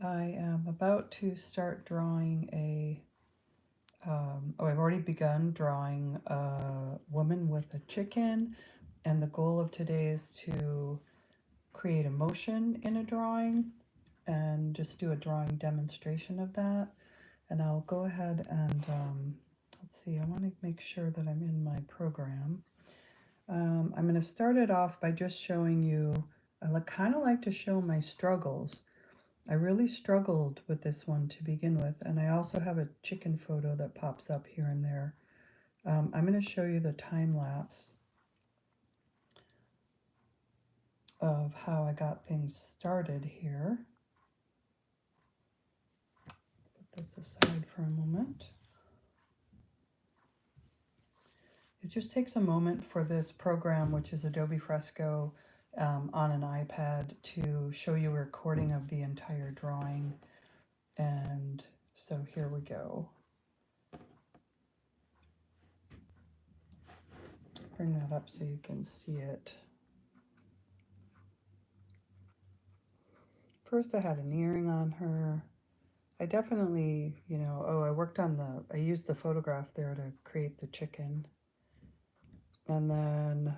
I am about to start drawing I've already begun drawing a woman with a chicken, and the goal of today is to create emotion in a drawing and just do a drawing demonstration of that. And I'll go ahead and, let's see, I want to make sure that I'm in my program. I'm going to start it off by just showing you, I kind of like to show my struggles. I really struggled with this one to begin with, and I also have a chicken photo that pops up here and there. I'm going to show you the time lapse of how I got things started here. Put this aside for a moment. It just takes a moment for this program, which is Adobe Fresco, on an iPad, to show you a recording of the entire drawing. And so here we go. Bring that up so you can see it. First I had an earring on her. I definitely, I used the photograph there to create the chicken. And then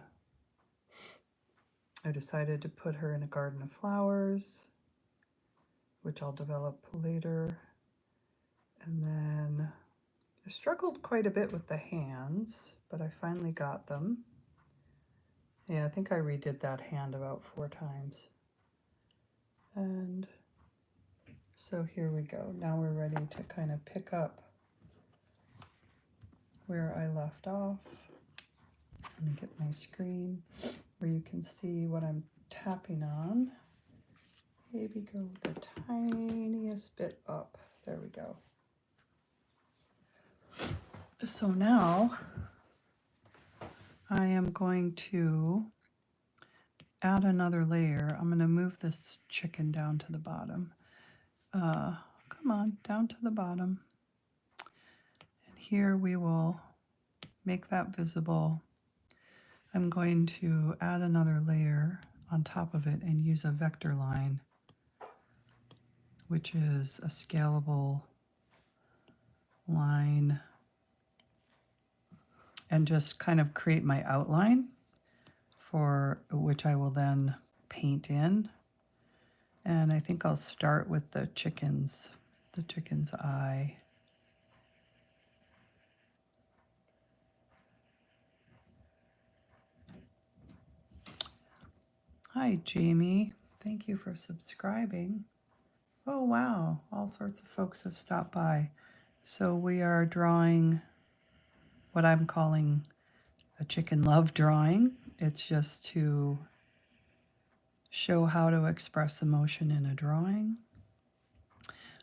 I decided to put her in a garden of flowers, which I'll develop later. And then I struggled quite a bit with the hands, but I finally got them. Yeah, I think I redid that hand about 4 times. And so here we go. Now we're ready to kind of pick up where I left off. Let me get my screen where you can see what I'm tapping on. Maybe go the tiniest bit up. There we go. So now I am going to add another layer. I'm going to move this chicken down to the bottom. Come on, down to the bottom. And here we will make that visible. I'm going to add another layer on top of it and use a vector line, which is a scalable line, and just kind of create my outline, for which I will then paint in. And I think I'll start with the chicken's eye. Hi, Jamie. Thank you for subscribing. Oh, wow. All sorts of folks have stopped by. So we are drawing what I'm calling a chicken love drawing. It's just to show how to express emotion in a drawing.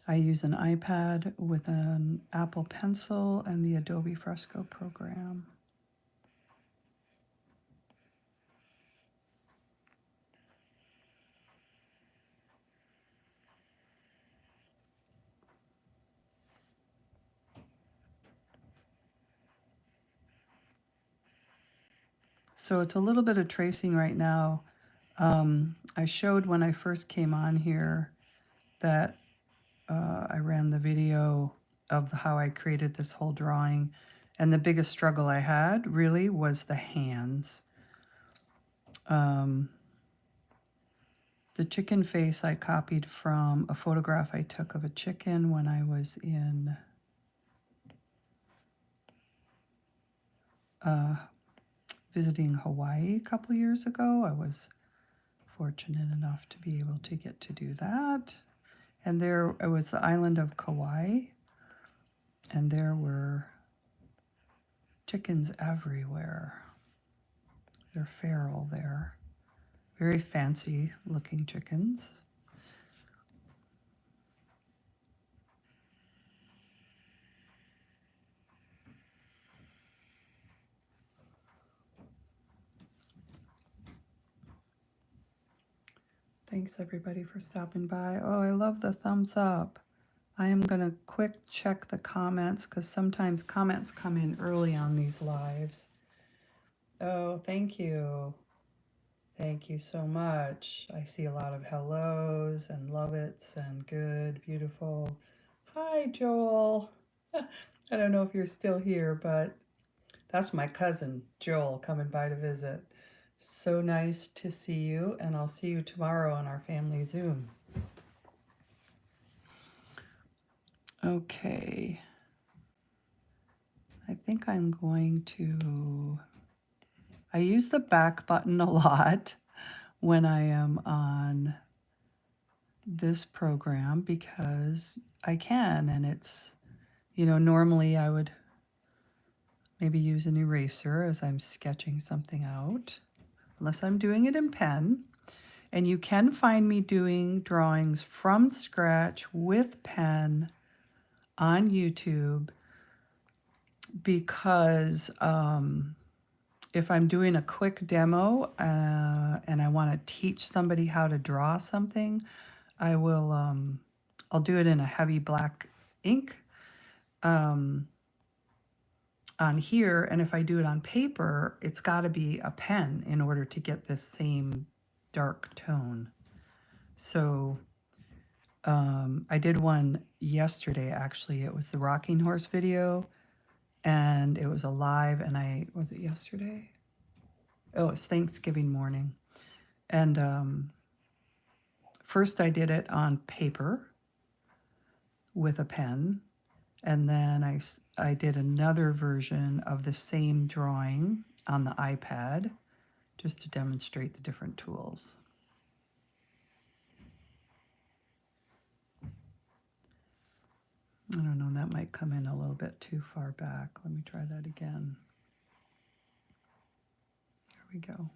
I use an iPad with an Apple Pencil and the Adobe Fresco program. So it's a little bit of tracing right now. I showed when I first came on here that I ran the video of how I created this whole drawing. And the biggest struggle I had really was the hands. The chicken face I copied from a photograph I took of a chicken when I was in visiting Hawaii a couple years ago. I was fortunate enough to be able to get to do that. And there it was the island of Kauai, and there were chickens everywhere. They're feral there. Very fancy looking chickens. Thanks everybody for stopping by. Oh, I love the thumbs up. I am going to quick check the comments because sometimes comments come in early on these lives. Oh, thank you. Thank you so much. I see a lot of hellos and love it's and good, beautiful. Hi, Joel. I don't know if you're still here, but that's my cousin, Joel, coming by to visit. So nice to see you, and I'll see you tomorrow on our family Zoom. Okay. I think I'm going to. I use the back button a lot when I am on this program because I can, and it's, normally I would maybe use an eraser as I'm sketching something out, unless I'm doing it in pen. And you can find me doing drawings from scratch with pen on YouTube because if I'm doing a quick demo and I want to teach somebody how to draw something, I will I'll do it in a heavy black ink on here, and if I do it on paper, it's got to be a pen in order to get this same dark tone. So I did one yesterday, actually. It was the rocking horse video, and it was a live, and was it yesterday? Oh, it was Thanksgiving morning. And first I did it on paper with a pen, and then I did another version of the same drawing on the iPad just to demonstrate the different tools. I don't know, that might come in a little bit too far back. Let me try that again. There we go.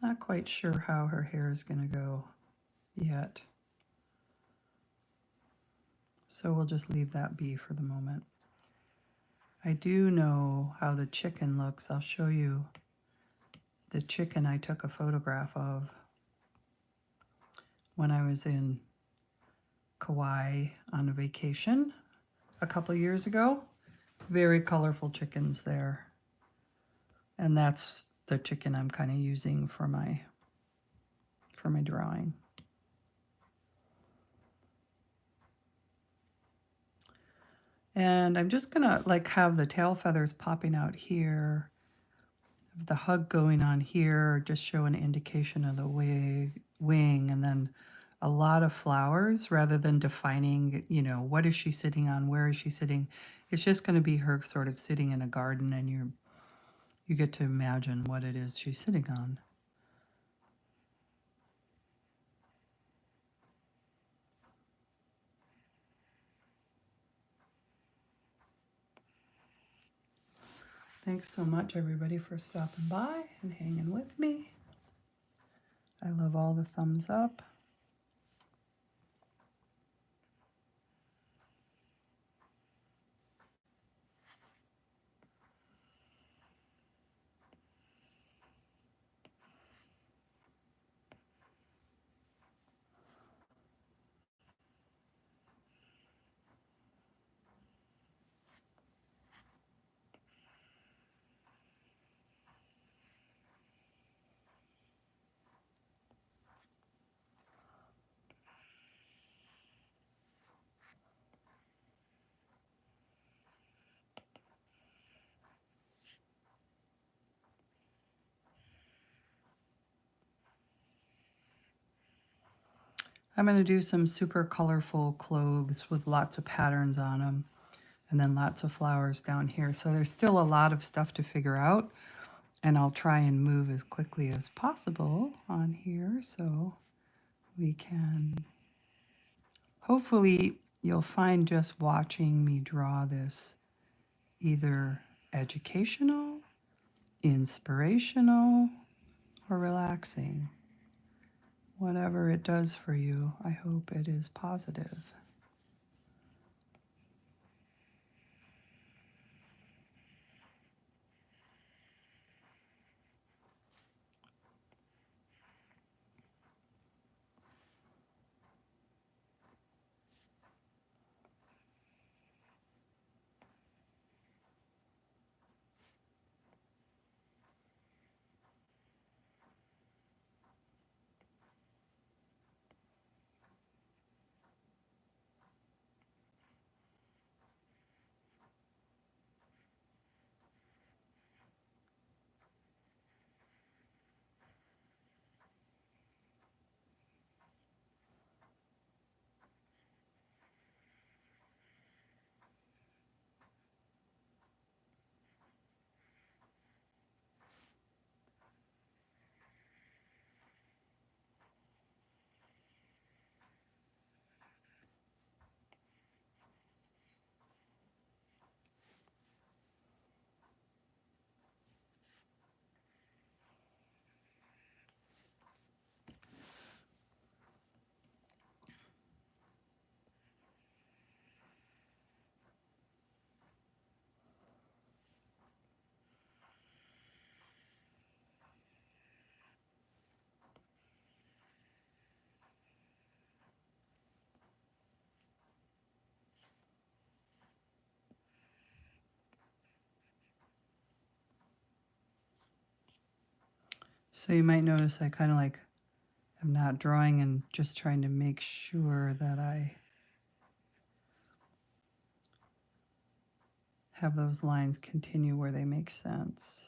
Not quite sure how her hair is going to go yet. So we'll just leave that be for the moment. I do know how the chicken looks. I'll show you the chicken I took a photograph of when I was in Kauai on a vacation a couple years ago. Very colorful chickens there. And that's the chicken I'm kind of using for my drawing. And I'm just gonna have the tail feathers popping out here, the hug going on here, just show an indication of the wing, and then a lot of flowers rather than defining, what is she sitting on, where is she sitting. It's just going to be her sort of sitting in a garden, and you get to imagine what it is she's sitting on. Thanks so much, everybody, for stopping by and hanging with me. I love all the thumbs up. I'm going to do some super colorful clothes with lots of patterns on them, and then lots of flowers down here. So there's still a lot of stuff to figure out, and I'll try and move as quickly as possible on here so we can. Hopefully you'll find just watching me draw this either educational, inspirational, or relaxing. Whatever it does for you, I hope it is positive. So you might notice I kind of like am not drawing and just trying to make sure that I have those lines continue where they make sense.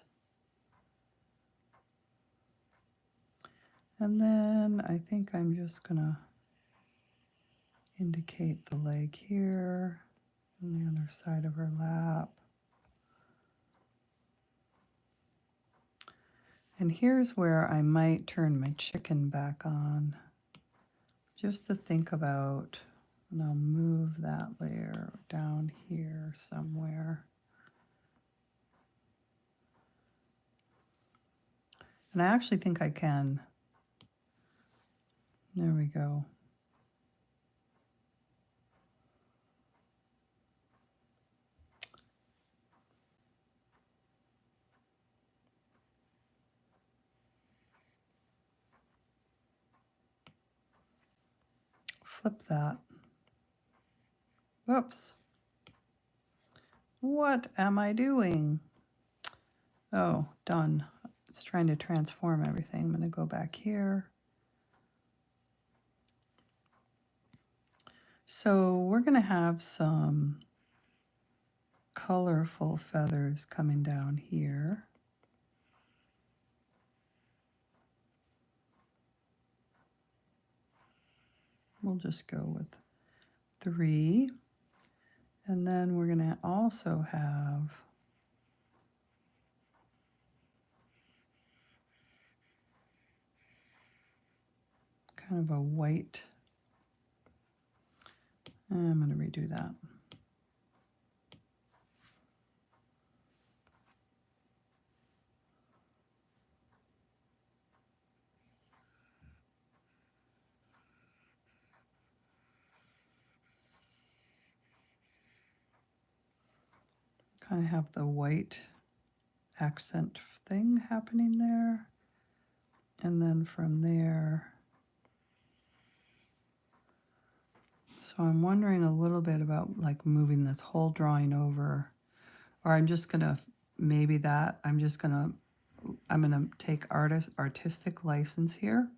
And then I think I'm just gonna indicate the leg here on the other side of her lap. And here's where I might turn my chicken back on, just to think about, and I'll move that layer down here somewhere. And I actually think I can. There we go. Flip that. Whoops. What am I doing? Oh, done. It's trying to transform everything. I'm going to go back here. So we're going to have some colorful feathers coming down here. We'll just go with 3. And then we're going to also have kind of a white. I'm going to redo that. Kind of have the white accent thing happening there. And then from there, so I'm wondering a little bit about like moving this whole drawing over, or I'm just gonna, maybe that, I'm gonna take artistic license here,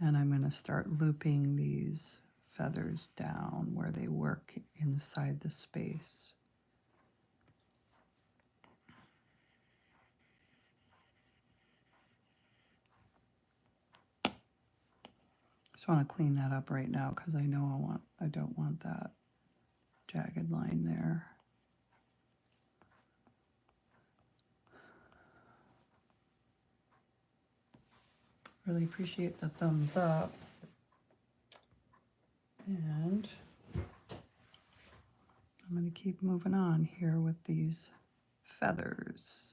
and I'm gonna start looping these feathers down where they work inside the space. Just want to clean that up right now because I know I don't want that jagged line there. Really appreciate the thumbs up. And I'm going to keep moving on here with these feathers.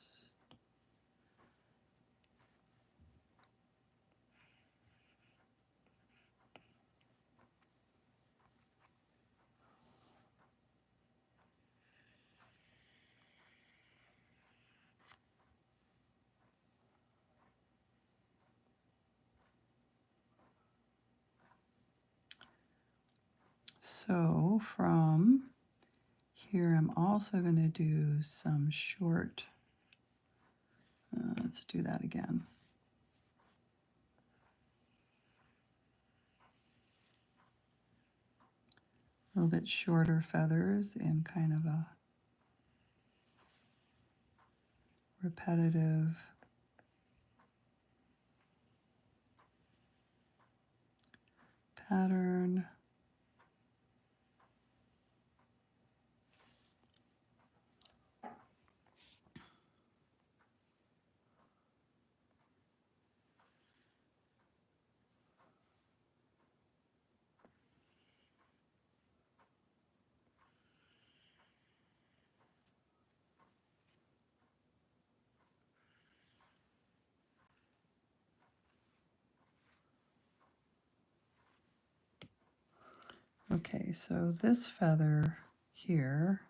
So from here, I'm also going to do some short, let's do that again. A little bit shorter feathers in kind of a repetitive pattern. Okay, so this feather here,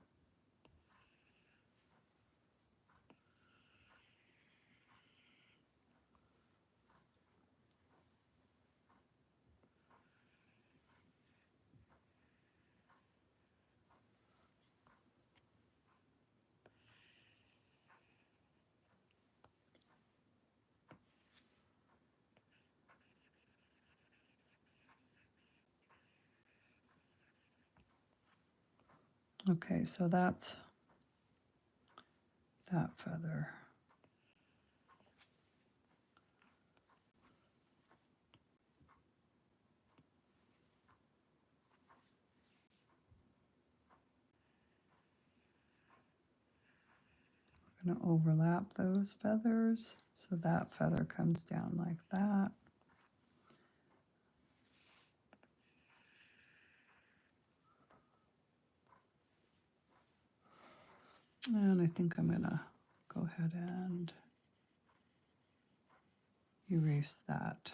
Okay, so that's that feather. I'm going to overlap those feathers so that feather comes down like that. And I think I'm going to go ahead and erase that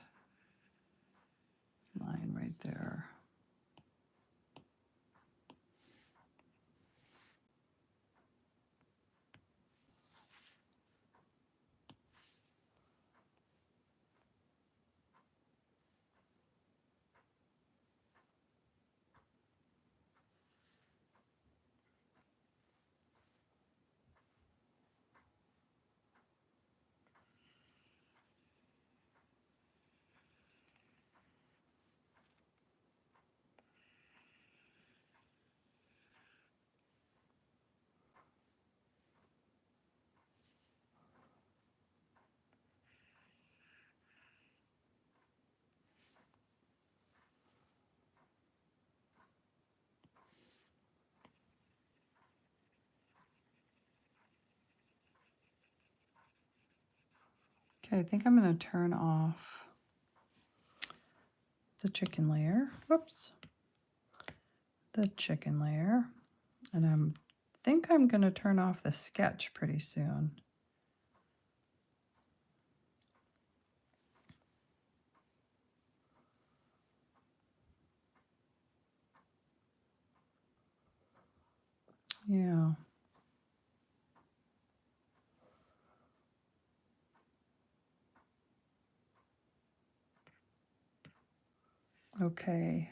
line right there. Okay, I think I'm going to turn off the chicken layer. Whoops. The chicken layer. And I think I'm going to turn off the sketch pretty soon. Yeah. Okay.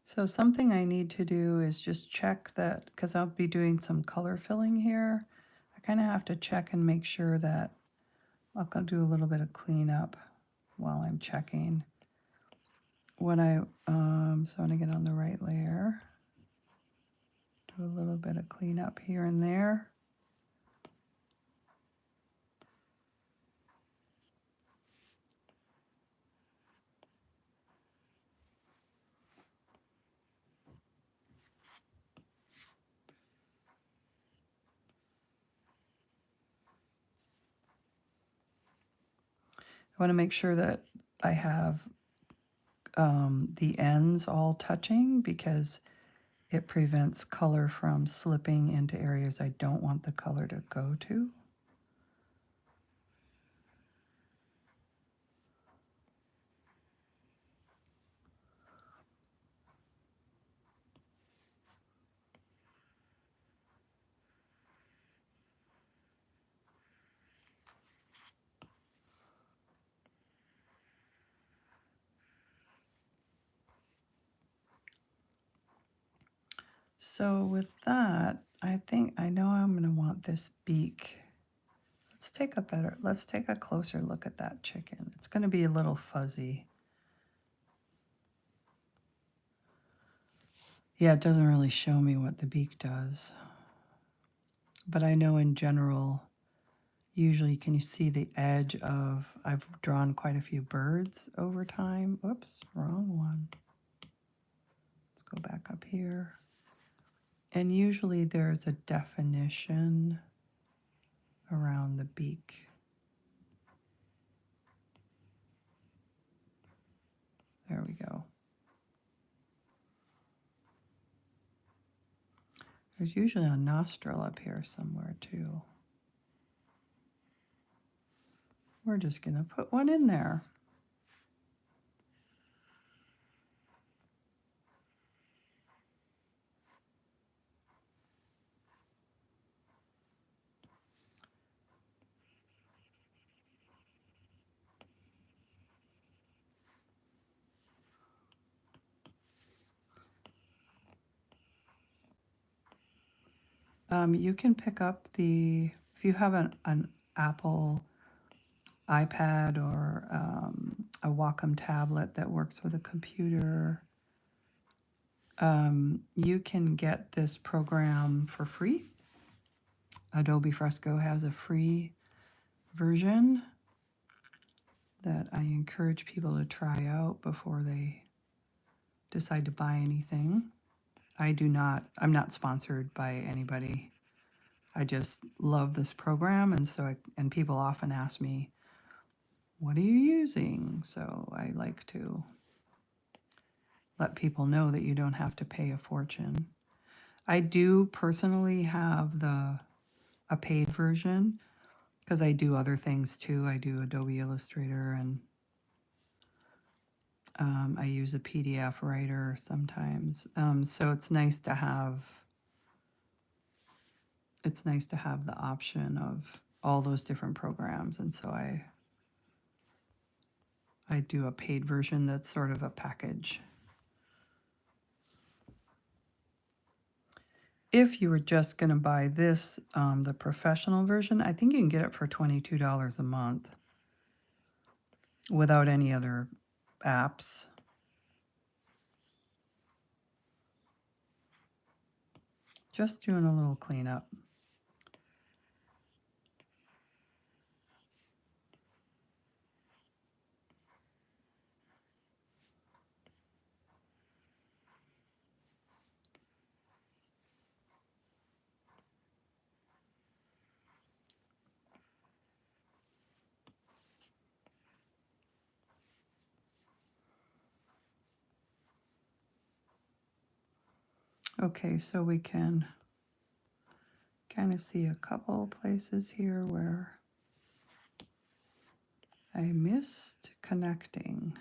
So something I need to do is just check that, because I'll be doing some color filling here. I kind of have to check and make sure that I'll do a little bit of cleanup while I'm checking. When I, so when I get on the right layer, do a little bit of cleanup here and there. I want to make sure that I have the ends all touching, because it prevents color from slipping into areas I don't want the color to go to. So with that, I think I know I'm going to want this beak. Let's take a closer look at that chicken. It's going to be a little fuzzy. Yeah, it doesn't really show me what the beak does. But I know in general, usually can you see the edge of, I've drawn quite a few birds over time. Oops, wrong one. Let's go back up here. And usually there's a definition around the beak. There we go. There's usually a nostril up here somewhere too. We're just going to put one in there. You can pick up if you have an Apple iPad or a Wacom tablet that works with a computer, You can get this program for free. Adobe Fresco has a free version that I encourage people to try out before they decide to buy anything. I'm not sponsored by anybody. I just love this program, and people often ask me, what are you using? So I like to let people know that you don't have to pay a fortune. I do personally have a paid version because I do other things too. I do Adobe Illustrator, and I use a PDF writer sometimes. So it's nice to have the option of all those different programs, and so I do a paid version that's sort of a package. If you were just going to buy this, the professional version, I think you can get it for $22 a month without any other apps. Just doing a little cleanup. Okay, so we can kind of see a couple places here where I missed connecting.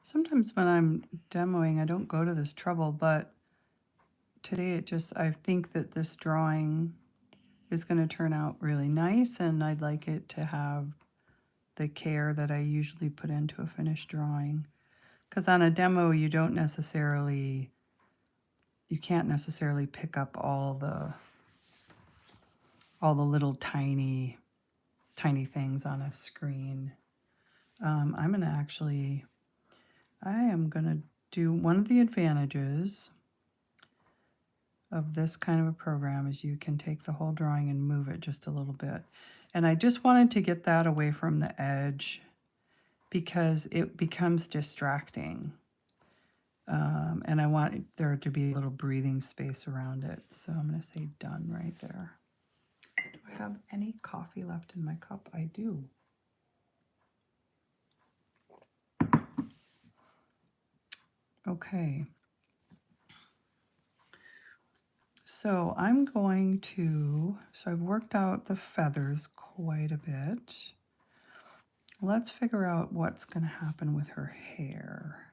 Sometimes when I'm demoing, I don't go to this trouble, but today I think that this drawing is going to turn out really nice, and I'd like it to have the care that I usually put into a finished drawing. Because on a demo, you can't necessarily pick up all the little tiny things on a screen. I am gonna do one of the advantages of this kind of a program is you can take the whole drawing and move it just a little bit. And I just wanted to get that away from the edge because it becomes distracting. And I want there to be a little breathing space around it. So I'm going to say done right there. Do I have any coffee left in my cup? I do. Okay. So I've worked out the feathers quite a bit. Let's figure out what's going to happen with her hair.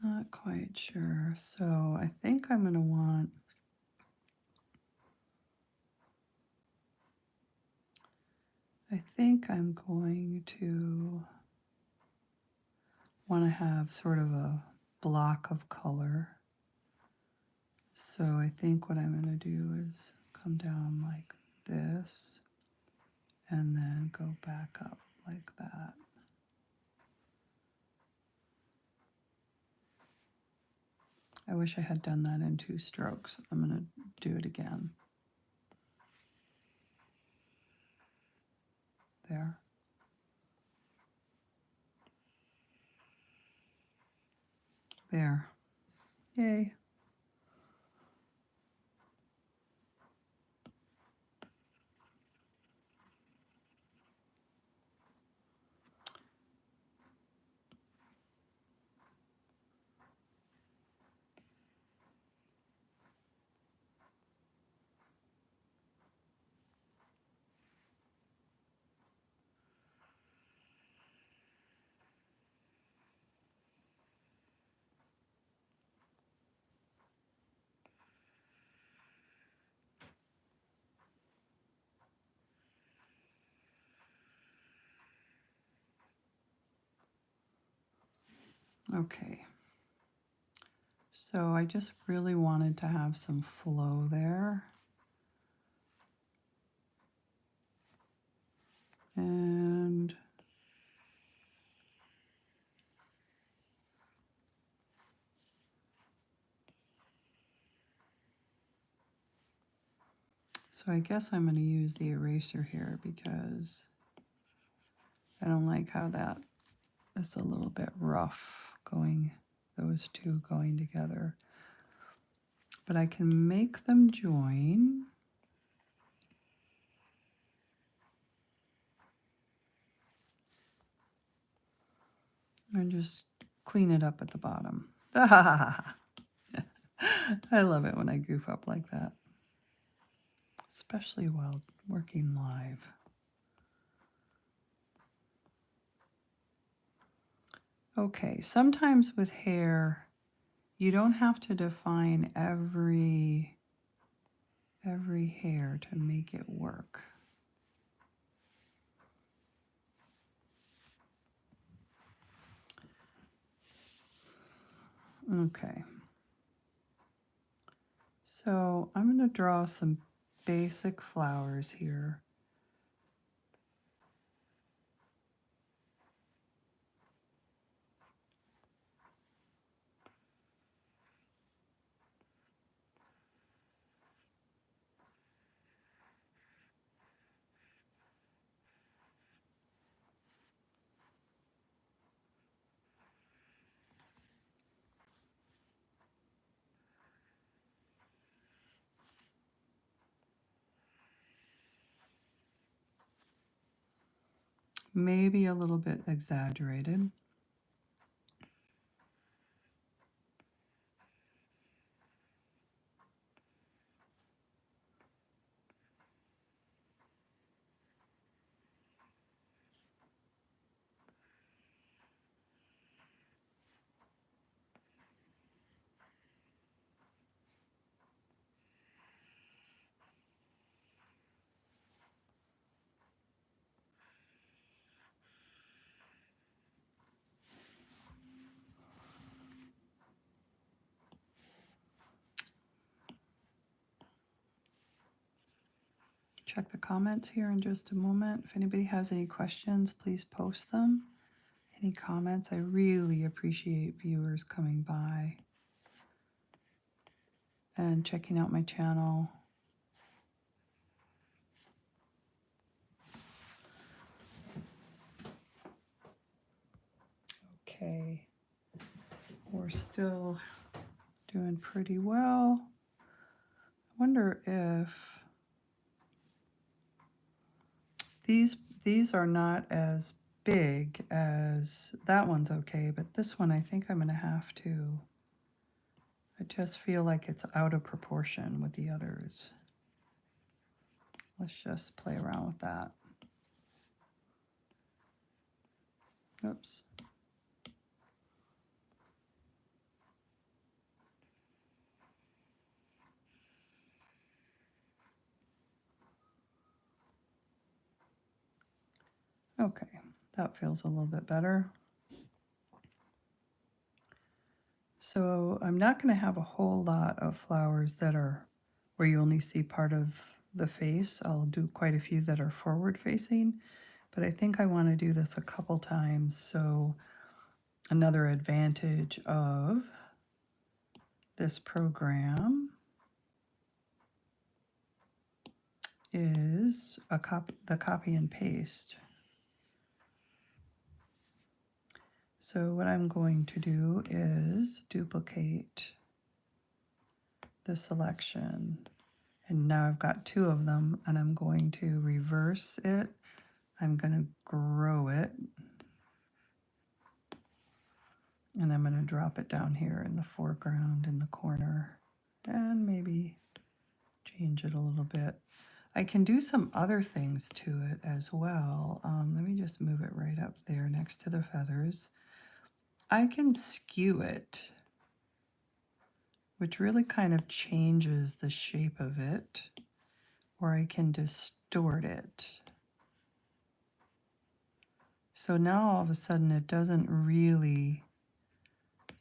Not quite sure. So I think I'm going to want, I think I'm going to want to have sort of a block of color. So I think what I'm going to do is come down like this and then go back up like that. I wish I had done that in 2 strokes. I'm going to do it again. There. There. Yay. Okay. So I just really wanted to have some flow there. And so I guess I'm going to use the eraser here because I don't like how that's a little bit rough going, those two going together. But I can make them join. And just clean it up at the bottom. I love it when I goof up like that, especially while working live. Okay, sometimes with hair, you don't have to define every hair to make it work. Okay. So I'm going to draw some basic flowers here. Maybe a little bit exaggerated. Check the comments here in just a moment. If anybody has any questions, please post them. Any comments? I really appreciate viewers coming by and checking out my channel. Okay. we're still doing pretty well. I wonder if these are not as big as that one's okay, but this one I think I'm going to have to. I just feel like it's out of proportion with the others. Let's just play around with that. Oops. Okay, that feels a little bit better. So I'm not going to have a whole lot of flowers that are where you only see part of the face. I'll do quite a few that are forward facing, but I think I want to do this a couple times. So another advantage of this program is the copy and paste. So what I'm going to do is duplicate the selection, and now I've got two of them, and I'm going to reverse it. I'm going to grow it, and I'm going to drop it down here in the foreground in the corner, and maybe change it a little bit. I can do some other things to it as well. Let me just move it right up there next to the feathers. I can skew it, which really kind of changes the shape of it, or I can distort it. So now all of a sudden it doesn't really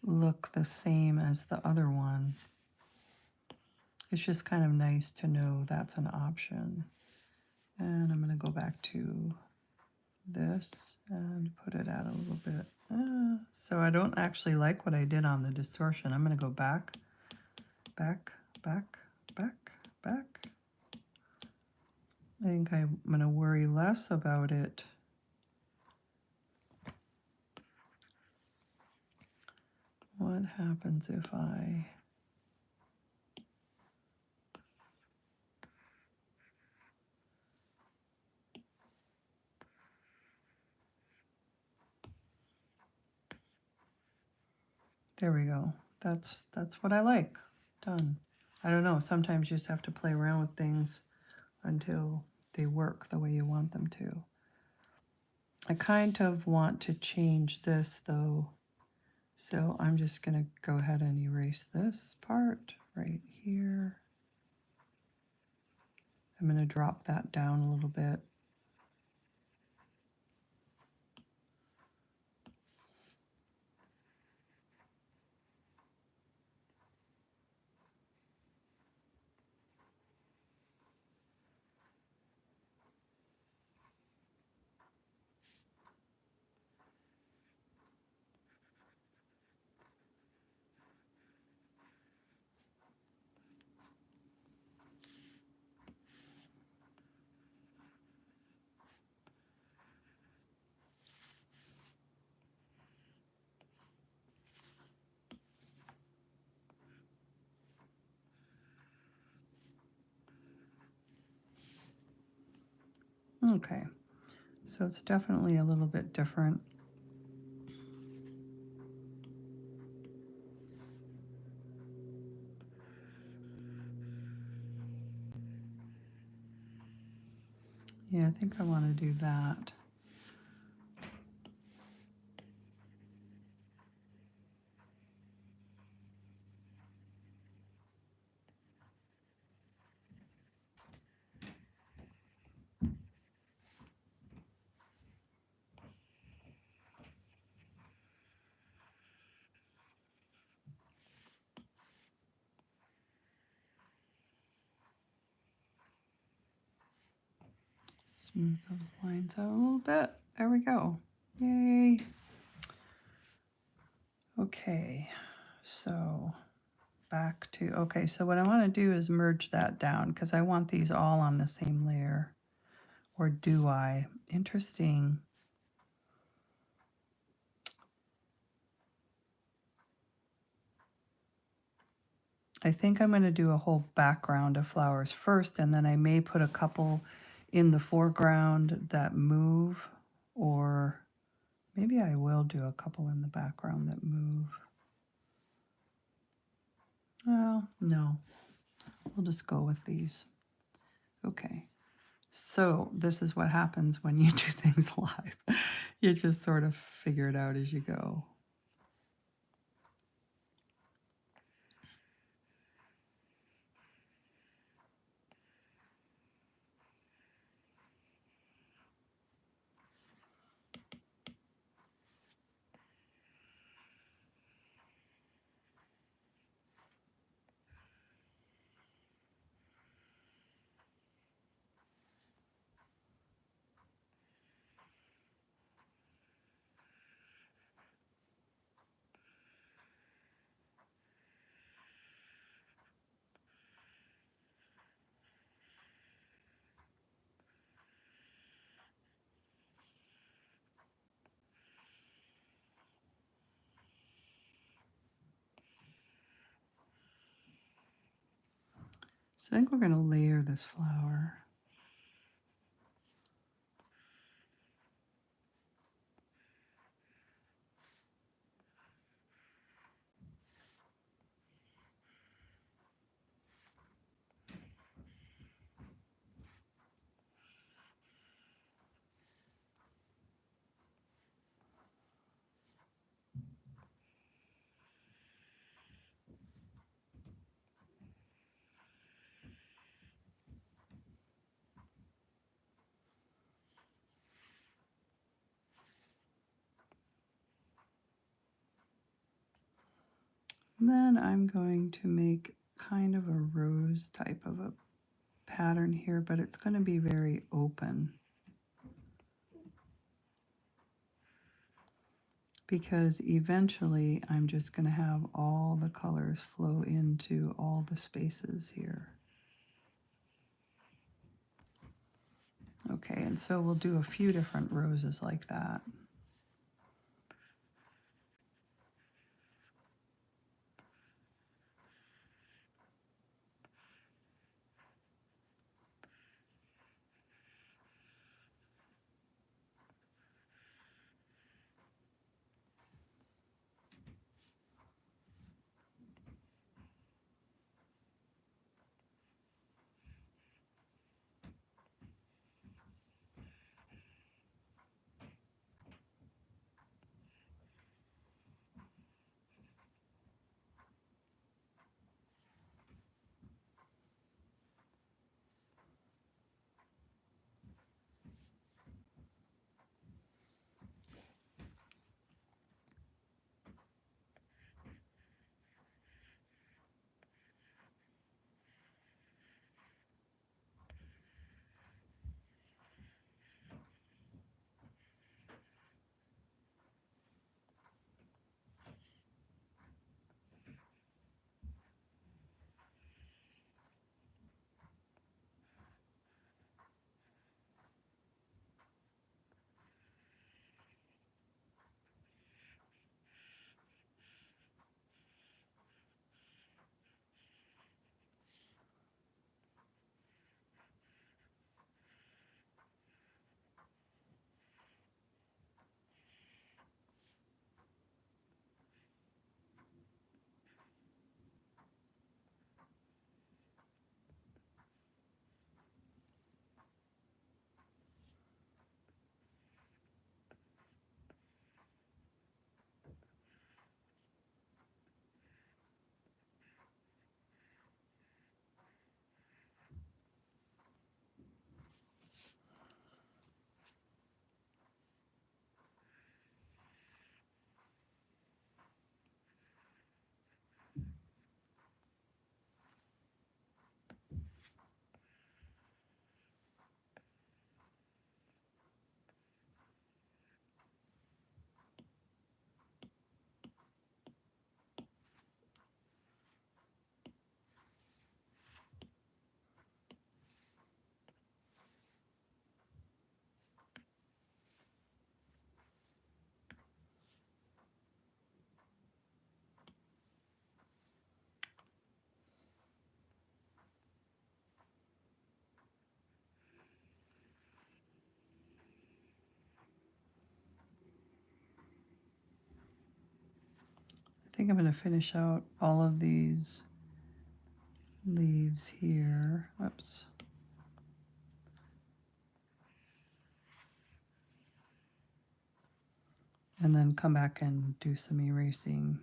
look the same as the other one. It's just kind of nice to know that's an option. And I'm going to go back to this and put it out a little bit. So I don't actually like what I did on the distortion. I'm going to go back, back, back, back, back. I think I'm going to worry less about it. What happens if I... There we go. That's what I like. Done. I don't know. Sometimes you just have to play around with things until they work the way you want them to. I kind of want to change this though. So I'm just going to go ahead and erase this part right here. I'm going to drop that down a little bit. Okay, so it's definitely a little bit different. Yeah, I think I want to do that. Smooth those lines out a little bit. There we go. Yay. Okay, so back to, okay, so what I want to do is merge that down because I want these all on the same layer. Or do I? Interesting. I think I'm going to do a whole background of flowers first, and then I may put a couple in the foreground that move, or maybe I will do a couple in the background that move. Well, no, we'll just go with these. Okay, so this is what happens when you do things live. You just sort of figure it out as you go. So I think we're going to layer this flower. And then I'm going to make kind of a rose type of a pattern here, but it's going to be very open, because eventually I'm just going to have all the colors flow into all the spaces here. Okay, and so we'll do a few different roses like that. think I'm going to finish out all of these leaves here. Whoops. And then come back and do some erasing.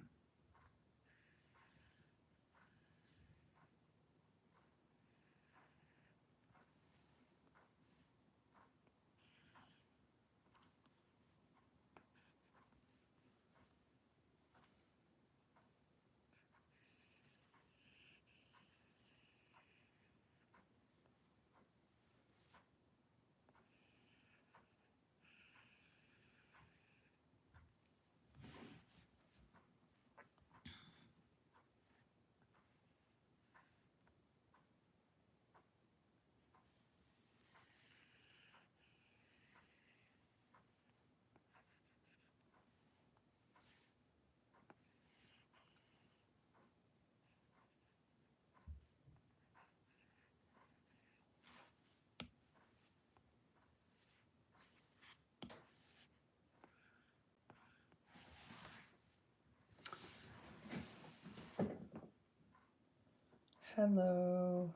Hello,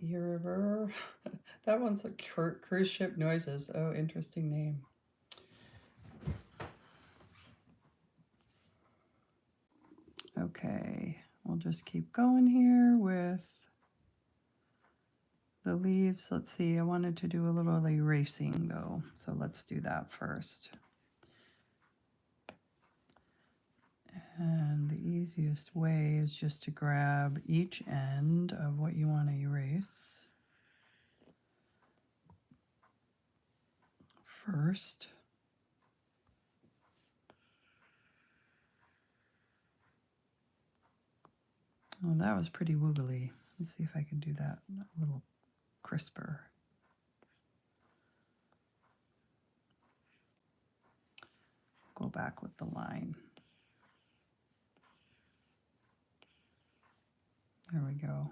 River. That one's a cruise ship noises. Oh, interesting name. Okay, we'll just keep going here with the leaves. Let's see, I wanted to do a little erasing though, so let's do that first. And the easiest way is just to grab each end of what you want to erase first. Well, that was pretty woogly. Let's see if I can do that a little crisper. Go back with the line. There we go.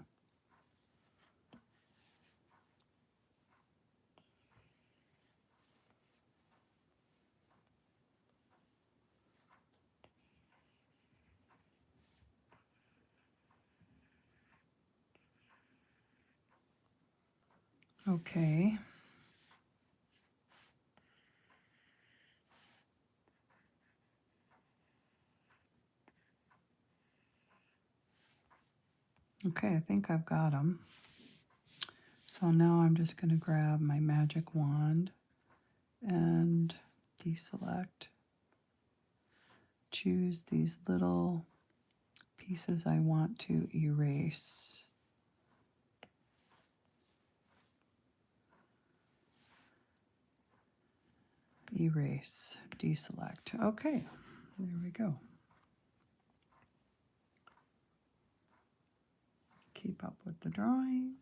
Okay. Okay, I think I've got them. So now I'm just going to grab my magic wand and deselect. Choose these little pieces I want to erase. Erase, deselect. Okay, there we go. Keep up with the drawing.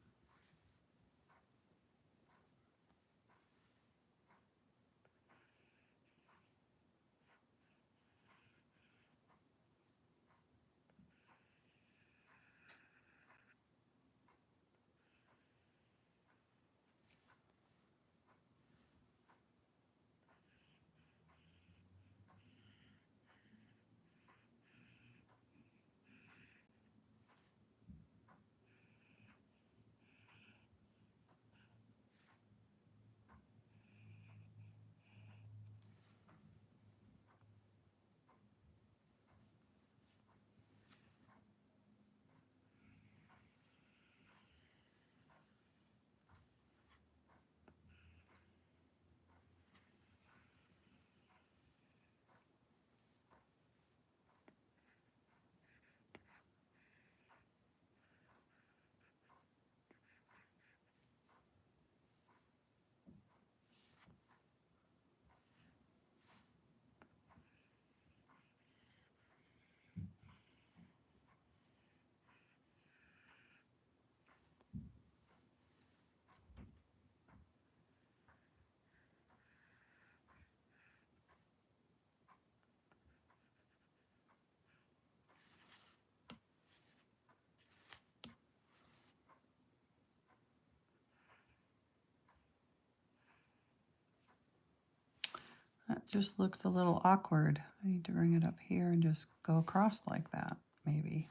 just looks a little awkward. I need to bring it up here and just go across like that, maybe.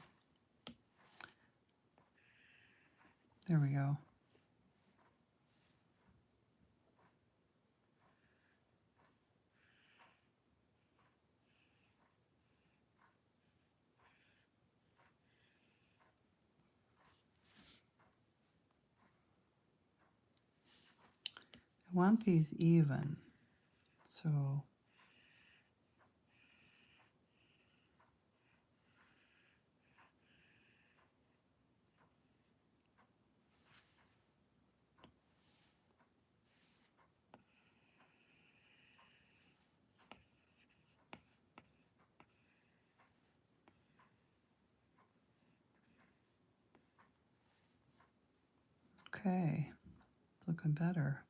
There we go. I want these even, so okay, it's looking better.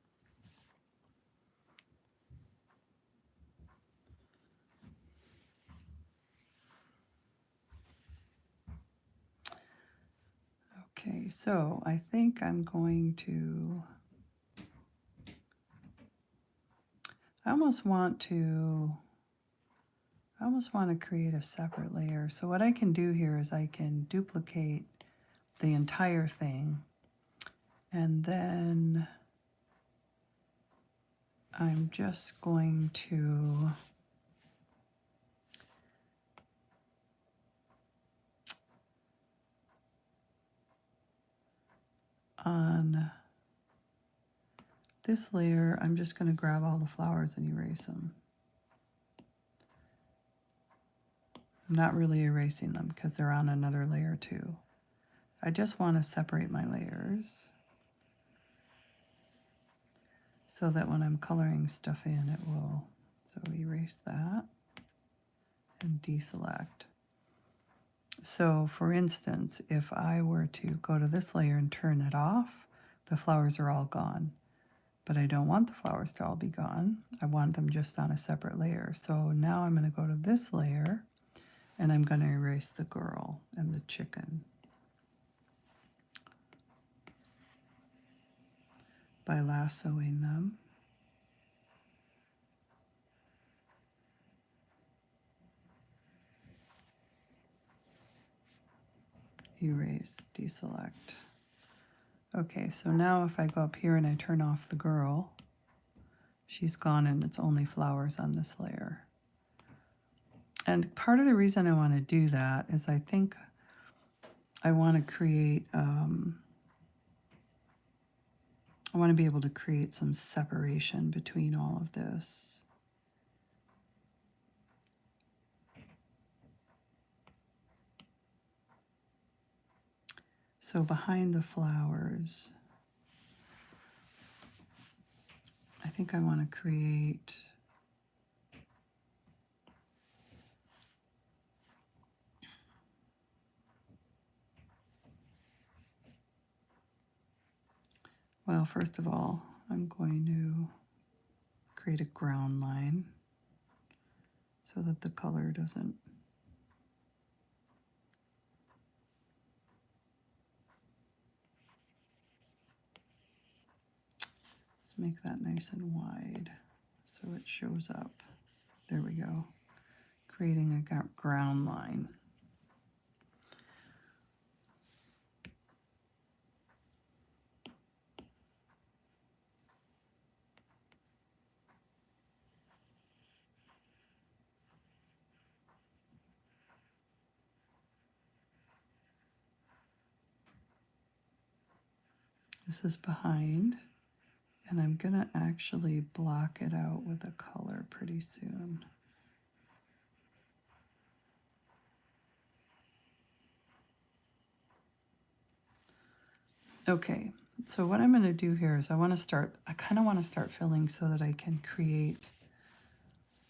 Okay, so I think I'm going to, I almost want to create a separate layer. So what I can do here is I can duplicate the entire thing, and then I'm just going to on this layer, I'm just going to grab all the flowers and erase them. I'm not really erasing them because they're on another layer too. I just want to separate my layers so that when I'm coloring stuff in, it will. So erase that and deselect. So for instance, if I were to go to this layer and turn it off, the flowers are all gone. But I don't want the flowers to all be gone. I want them just on a separate layer. So now I'm going to go to this layer and I'm going to erase the girl and the chicken by lassoing them. Erase, deselect. Okay, so now if I go up here and I turn off the girl, she's gone and it's only flowers on this layer. And part of the reason I want to do that is I think I want to create, I want to be able to create some separation between all of this. So behind the flowers, I think I want to create well, first of all, I'm going to create a ground line so that the color doesn't. Let's make that nice and wide so it shows up. There we go. Creating a ground line. This is behind, and I'm going to actually block it out with a color pretty soon. Okay, so what I'm going to do here is I kind of want to start filling so that I can create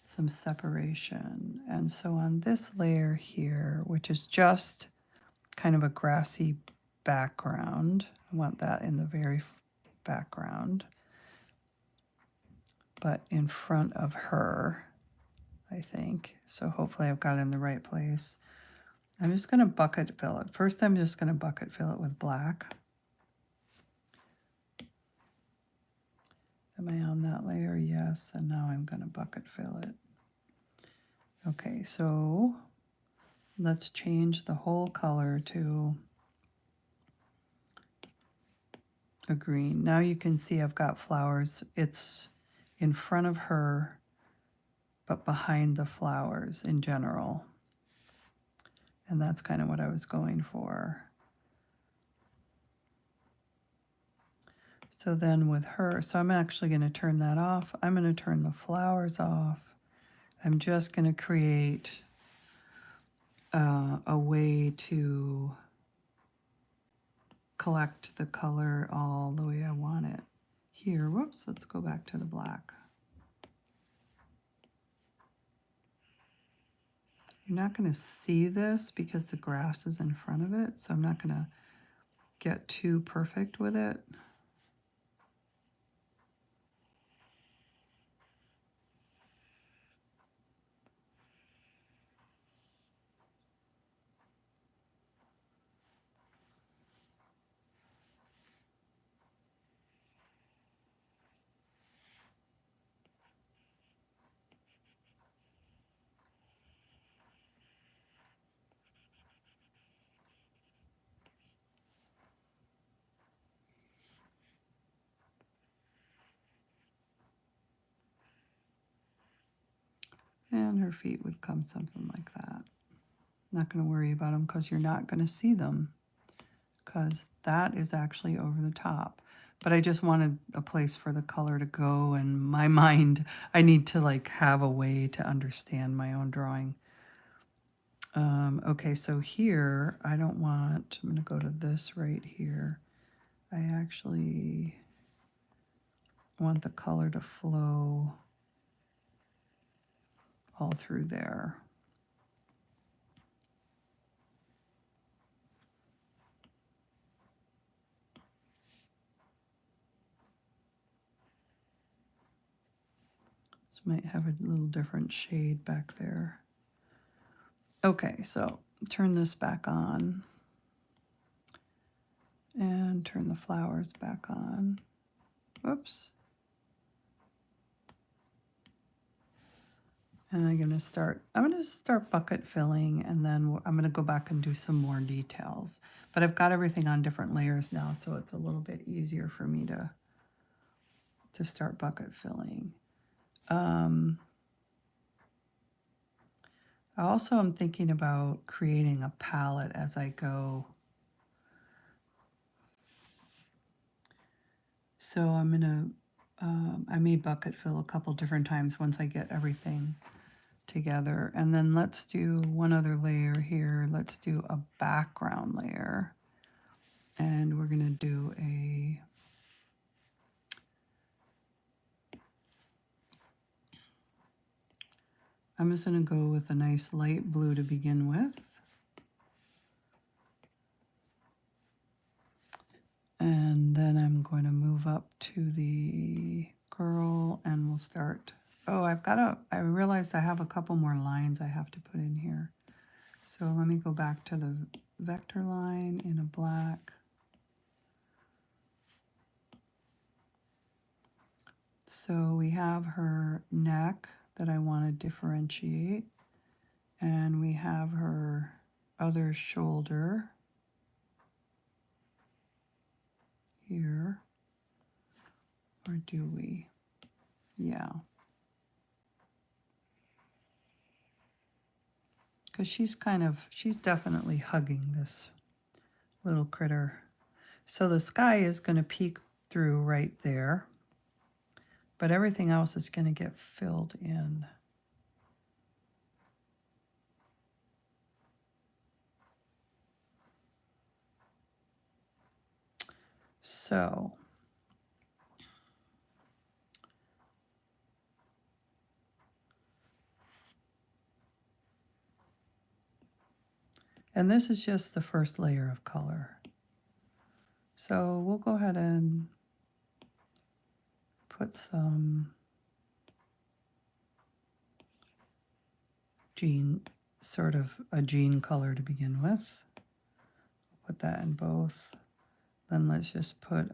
some separation. And so on this layer here, which is just kind of a grassy background, I want that in the very background, but in front of her, I think. So hopefully I've got it in the right place. I'm just going to bucket fill it. First, I'm just going to bucket fill it with black. Am I on that layer? Yes, and now I'm going to bucket fill it. Okay, so let's change the whole color to a green. Now you can see I've got flowers. It's in front of her, but behind the flowers in general. And that's kind of what I was going for. So then with her, so I'm actually going to turn that off. I'm going to turn the flowers off. I'm just going to create a way to collect the color all the way I want it. Here, whoops, let's go back to the black. You're not going to see this because the grass is in front of it, so I'm not going to get too perfect with it. And her feet would come something like that. Not going to worry about them because you're not going to see them because that is actually over the top. But I just wanted a place for the color to go, and my mind, I need to like have a way to understand my own drawing. Okay, so here, I don't want, I'm going to go to this right here. I actually want the color to flow all through there. This might have a little different shade back there. Okay, so turn this back on and turn the flowers back on. Whoops. And I'm going to start bucket filling, and then I'm going to go back and do some more details. But I've got everything on different layers now, so it's a little bit easier for me to start bucket filling. I also am thinking about creating a palette as I go. So I'm going to, I may bucket fill a couple different times once I get everything together. And then let's do one other layer here. Let's do a background layer. And we're going to do I'm just going to go with a nice light blue to begin with. And then I'm going to move up to the girl and we'll start. Oh, I realized I have a couple more lines I have to put in here. So let me go back to the vector line in a black. So we have her neck that I want to differentiate, and we have her other shoulder here, or do we? Yeah. Because she's definitely hugging this little critter. So the sky is going to peek through right there, but everything else is going to get filled in. So and this is just the first layer of color. So we'll go ahead and put some sort of a jean color to begin with. Put that in both. Then let's just put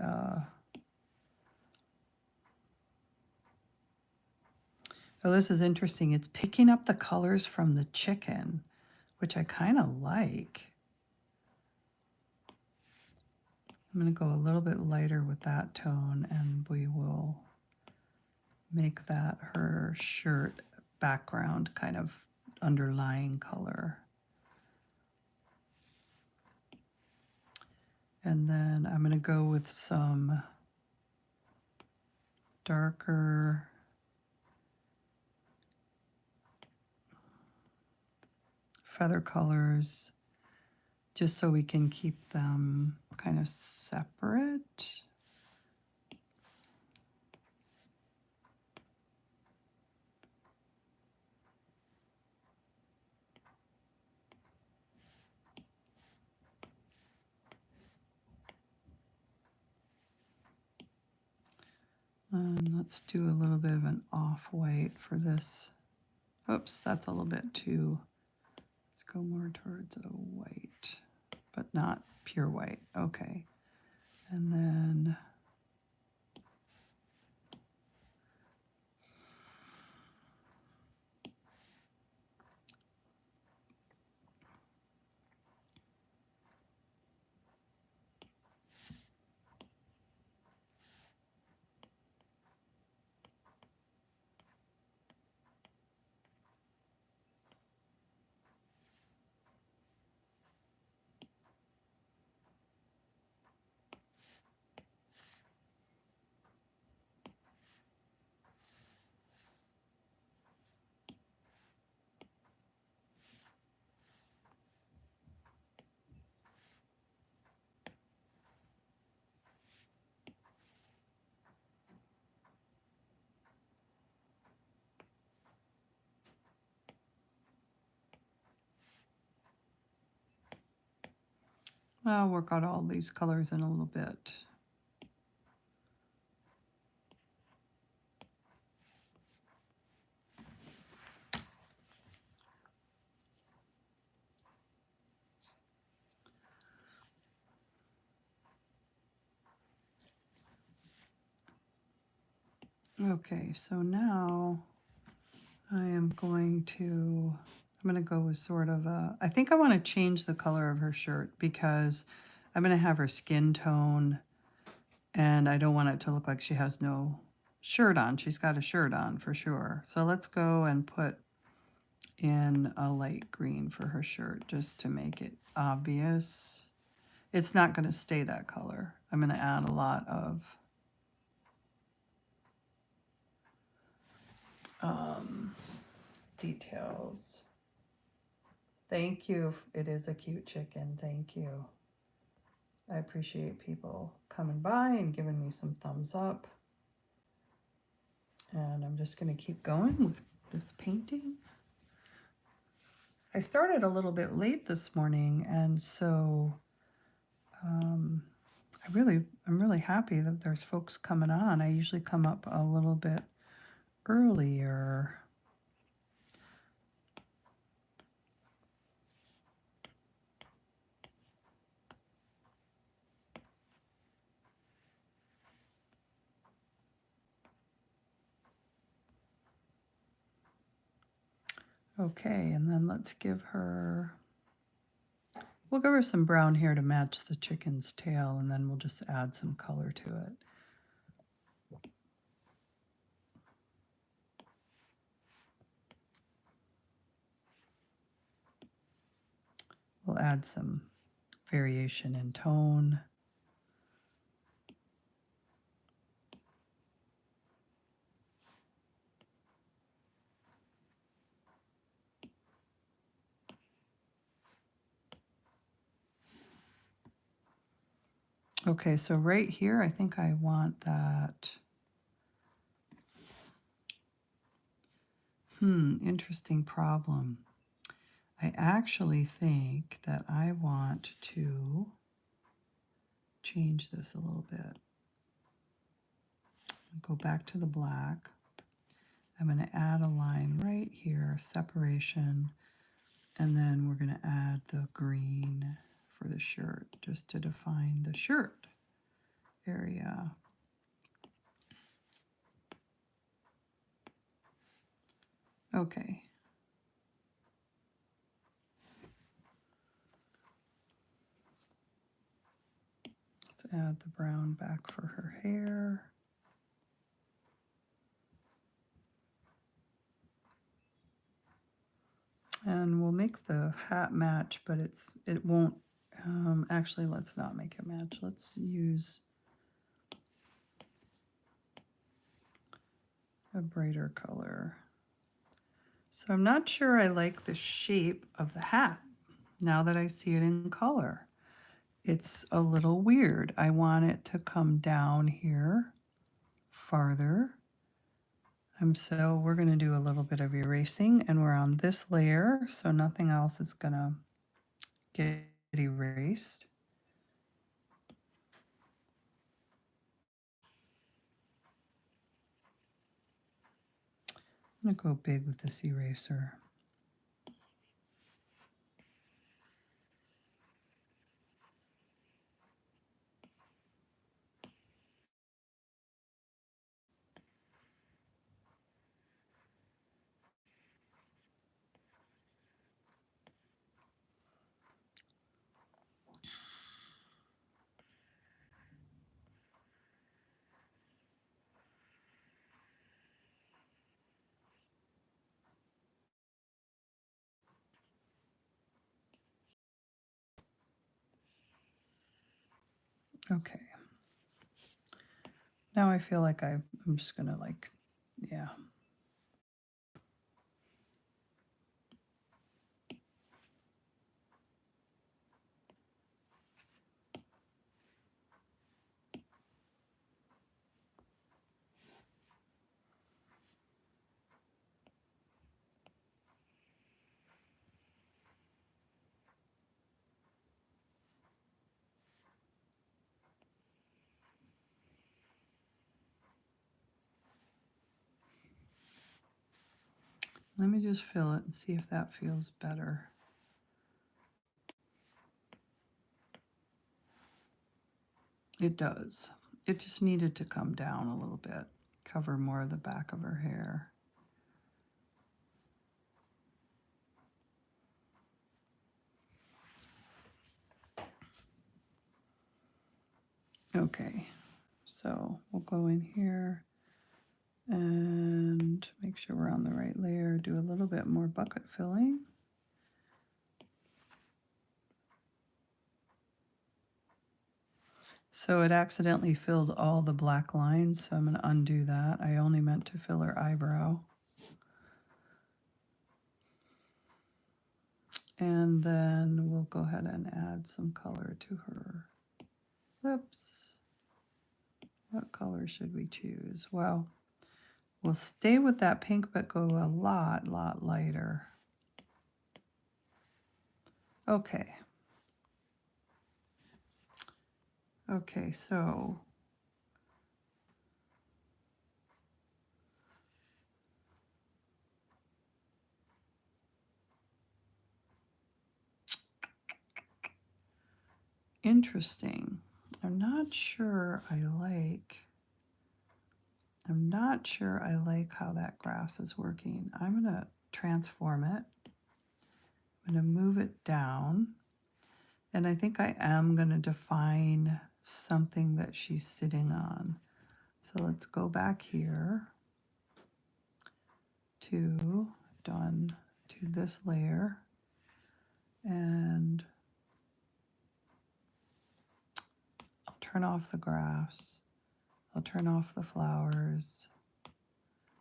Oh, this is interesting. It's picking up the colors from the chicken, which I kind of like. I'm going to go a little bit lighter with that tone, and we will make that her shirt background kind of underlying color. And then I'm going to go with some darker feather colors, just so we can keep them kind of separate. And let's do a little bit of an off-white for this. Oops, that's a little bit too, let's go more towards a white, but not pure white. Okay. And then I'll work out all these colors in a little bit. Okay, so now I'm going to go with sort of a, I think I want to change the color of her shirt because I'm going to have her skin tone and I don't want it to look like she has no shirt on. She's got a shirt on for sure. So let's go and put in a light green for her shirt just to make it obvious. It's not going to stay that color. I'm going to add a lot of details. Thank you. It is a cute chicken. Thank you. I appreciate people coming by and giving me some thumbs up. And I'm just going to keep going with this painting. I started a little bit late this morning, and so I'm really happy that there's folks coming on. I usually come up a little bit earlier. Okay, and then let's give her, we'll give her some brown hair to match the chicken's tail, and then we'll just add some color to it. We'll add some variation in tone. Okay, so right here, I think I want that. Interesting problem. I actually think that I want to change this a little bit. Go back to the black. I'm going to add a line right here, separation, and then we're going to add the green for the shirt just to define the shirt area. Okay. Let's add the brown back for her hair. And we'll make the hat match, but it won't, actually, let's not make it match. Let's use a brighter color. So I'm not sure I like the shape of the hat now that I see it in color. It's a little weird. I want it to come down here farther. So we're going to do a little bit of erasing, and we're on this layer, so nothing else is going to get erased. I'm going to go big with this eraser. Okay. Now I feel like I'm just going to yeah. Let me just fill it and see if that feels better. It does. It just needed to come down a little bit, cover more of the back of her hair. Okay, so we'll go in here and make sure we're on the right layer, do a little bit more bucket filling. So it accidentally filled all the black lines, so I'm going to undo that. I only meant to fill her eyebrow. And then we'll go ahead and add some color to her lips. What color should we choose? Well, we'll stay with that pink, but go a lot lighter. Okay. Okay, so interesting. I'm not sure I like how that grass is working. I'm going to transform it. I'm going to move it down. And I think I am going to define something that she's sitting on. So let's go back here to this layer, and I'll turn off the grass. I'll turn off the flowers,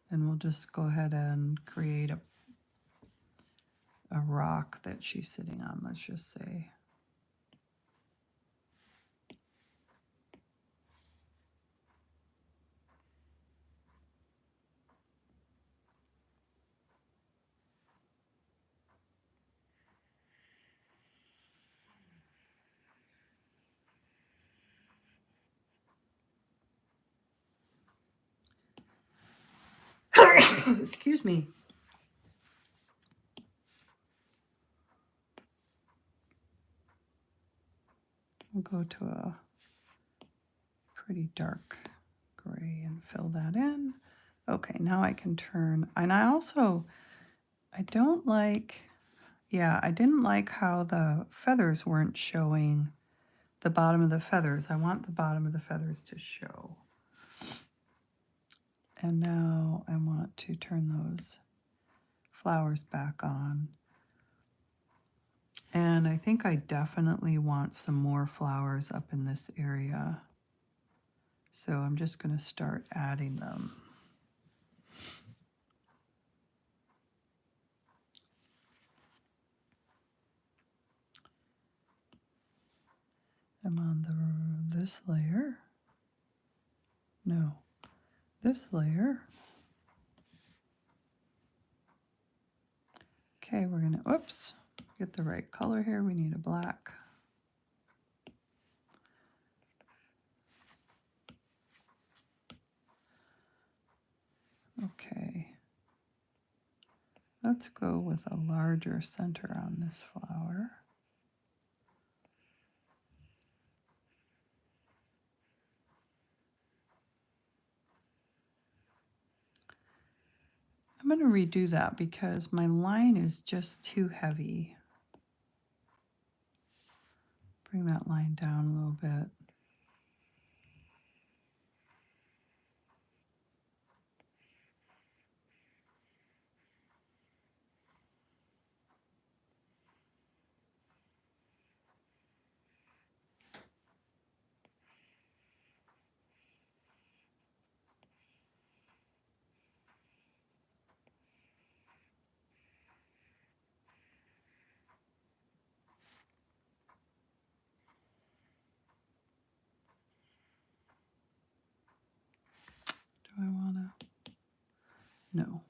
and we'll just go ahead and create a rock that she's sitting on, let's just say. Excuse me. We'll go to a pretty dark gray and fill that in. Okay, now I can turn, and I also I don't like, yeah, I didn't like how the feathers weren't showing the bottom of the feathers. I want the bottom of the feathers to show. And now I want to turn those flowers back on. And I think I definitely want some more flowers up in this area. So I'm just going to start adding them. I'm on this layer. No, this layer. Okay, we're gonna, oops, get the right color here. We need a black. Okay. Let's go with a larger center on this flower. I'm going to redo that because my line is just too heavy. Bring that line down a little bit. Do I want to? No.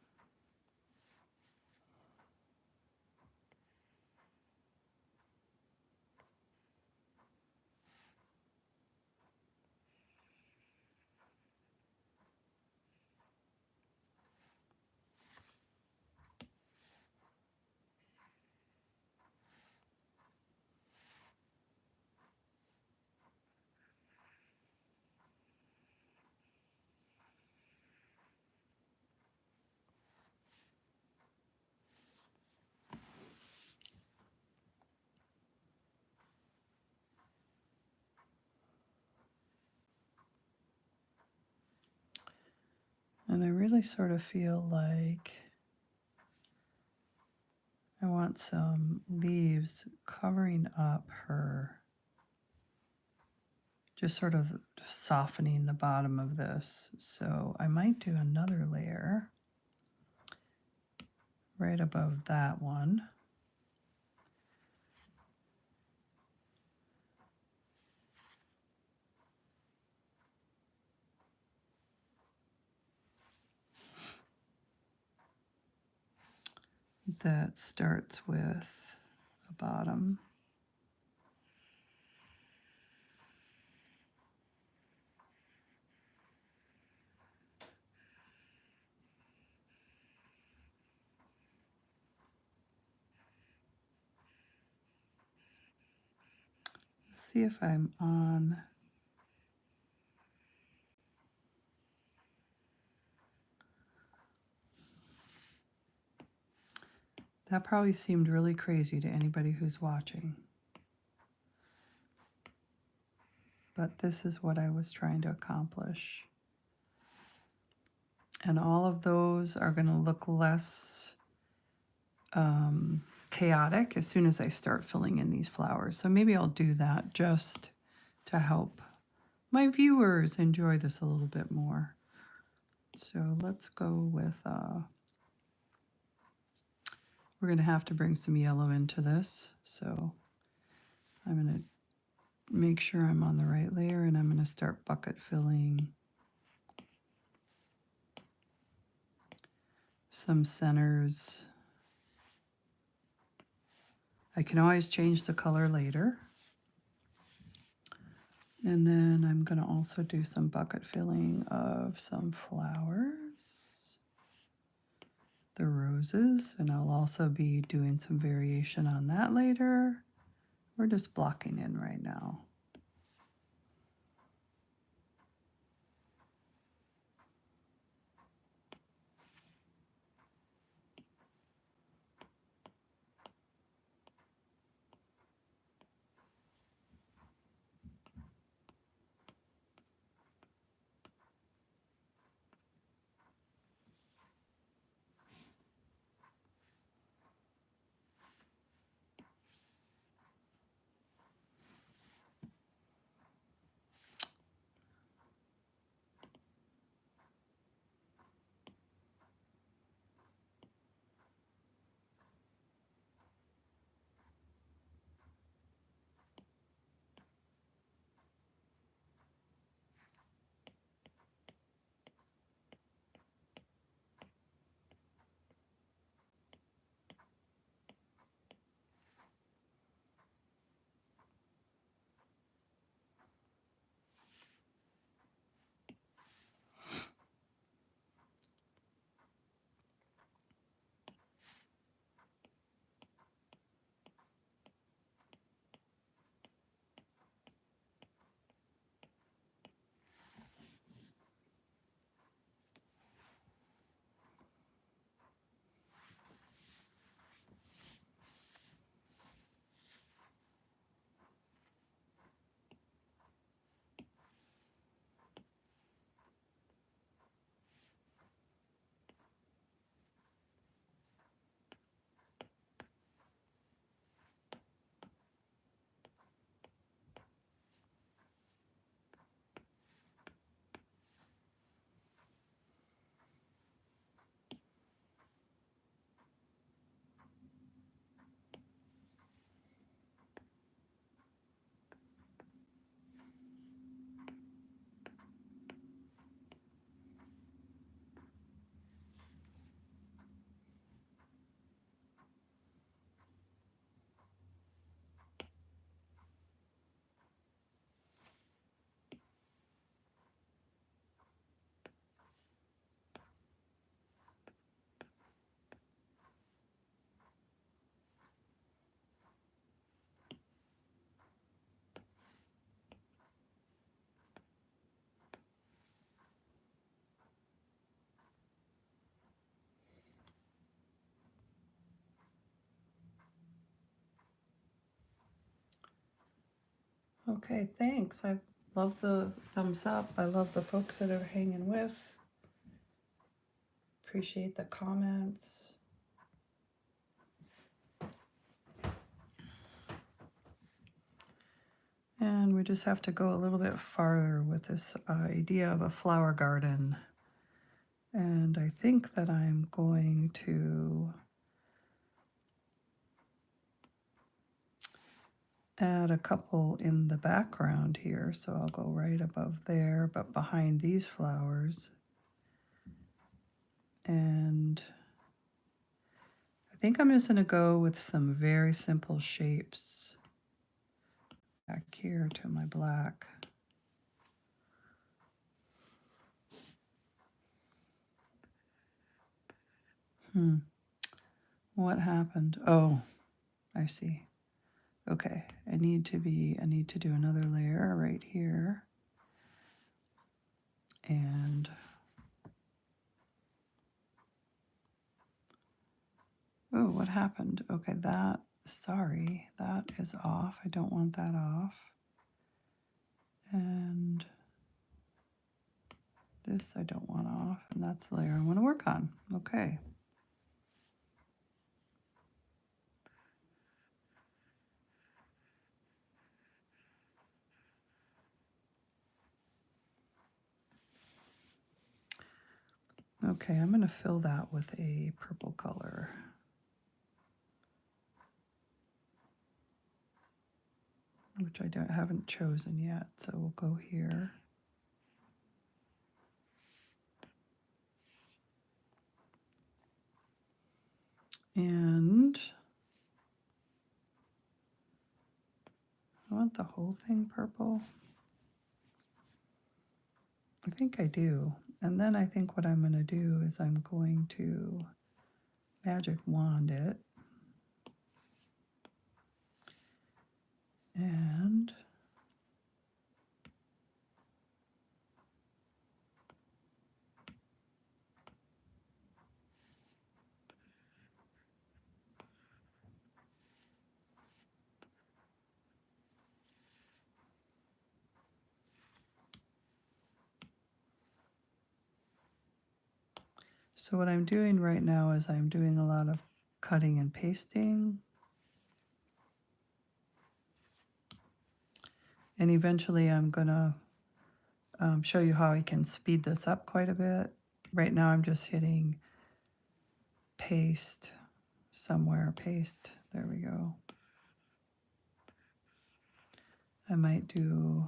And I really sort of feel like I want some leaves covering up her, just sort of softening the bottom of this. So I might do another layer right above that one. That starts with the bottom. Let's see if I'm on. That probably seemed really crazy to anybody who's watching. But this is what I was trying to accomplish. And all of those are going to look less chaotic as soon as I start filling in these flowers. So maybe I'll do that just to help my viewers enjoy this a little bit more. So let's go with, we're going to have to bring some yellow into this. So I'm going to make sure I'm on the right layer, and I'm going to start bucket filling some centers. I can always change the color later. And then I'm going to also do some bucket filling of some flowers, the roses, and I'll also be doing some variation on that later. We're just blocking in right now. Okay, thanks. I love the thumbs up. I love the folks that are hanging with. Appreciate the comments. And we just have to go a little bit farther with this idea of a flower garden. And I think that I'm going to add a couple in the background here. So I'll go right above there, but behind these flowers. And I think I'm just going to go with some very simple shapes back here to my black. What happened? Oh, I see. Okay, I need to do another layer right here. And oh, what happened? Okay, sorry, that is off. I don't want that off. And this I don't want off, and that's the layer I want to work on. Okay. Okay, I'm going to fill that with a purple color. Which I haven't chosen yet, so we'll go here. And I want the whole thing purple. I think I do. And then I think what I'm going to do is I'm going to magic wand it. And so what I'm doing right now is I'm doing a lot of cutting and pasting. And eventually I'm going to show you how I can speed this up quite a bit. Right now I'm just hitting paste somewhere, paste. There we go. I might do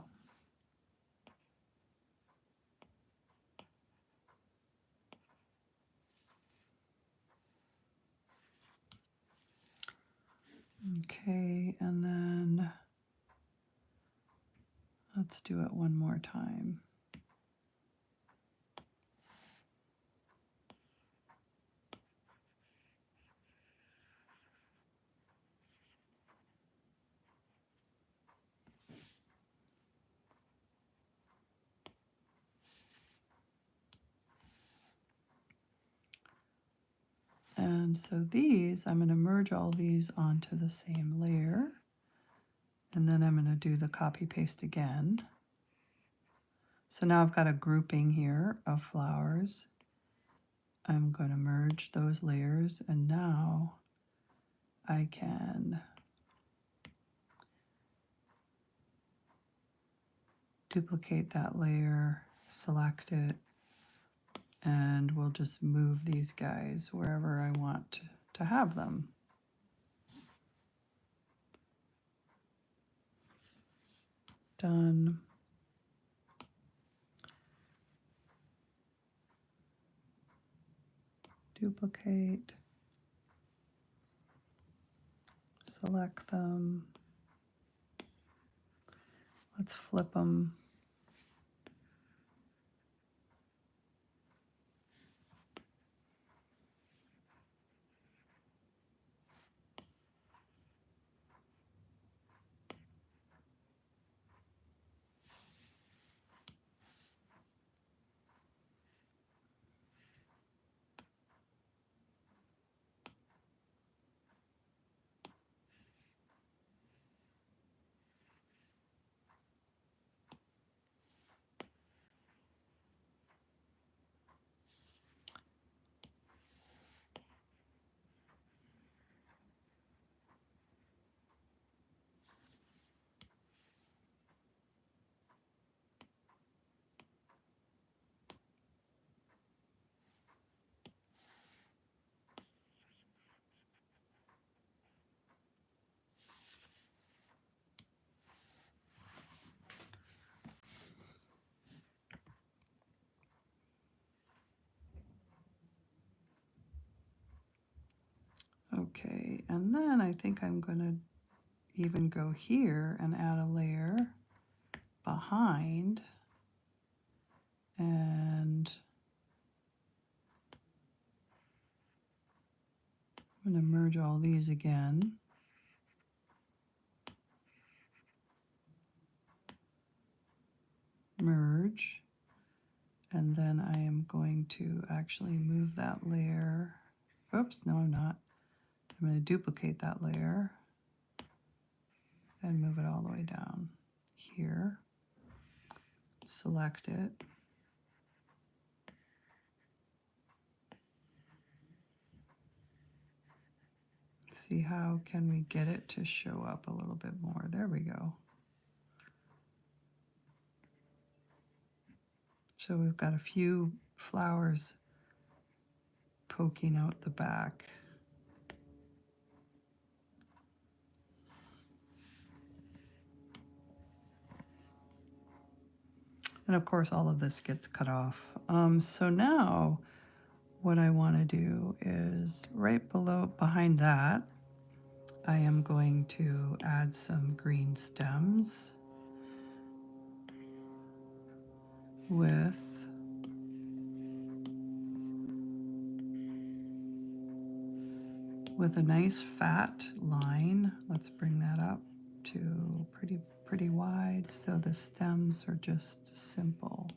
okay, and then let's do it one more time. And so these, I'm going to merge all these onto the same layer. And then I'm going to do the copy paste again. So now I've got a grouping here of flowers. I'm going to merge those layers, and now I can duplicate that layer, select it, and we'll just move these guys wherever I want to have them. Done. Duplicate. Select them. Let's flip them. Okay, and then I think I'm going to even go here and add a layer behind, and I'm going to merge all these again. Merge, and then I am going to actually move that layer. Oops, no, I'm not. I'm going to duplicate that layer and move it all the way down here. Select it. See how can we get it to show up a little bit more. There we go. So we've got a few flowers poking out the back. And of course, all of this gets cut off. So now what I want to do is right behind that, I am going to add some green stems with a nice fat line. Let's bring that up to pretty wide so the stems are just simple.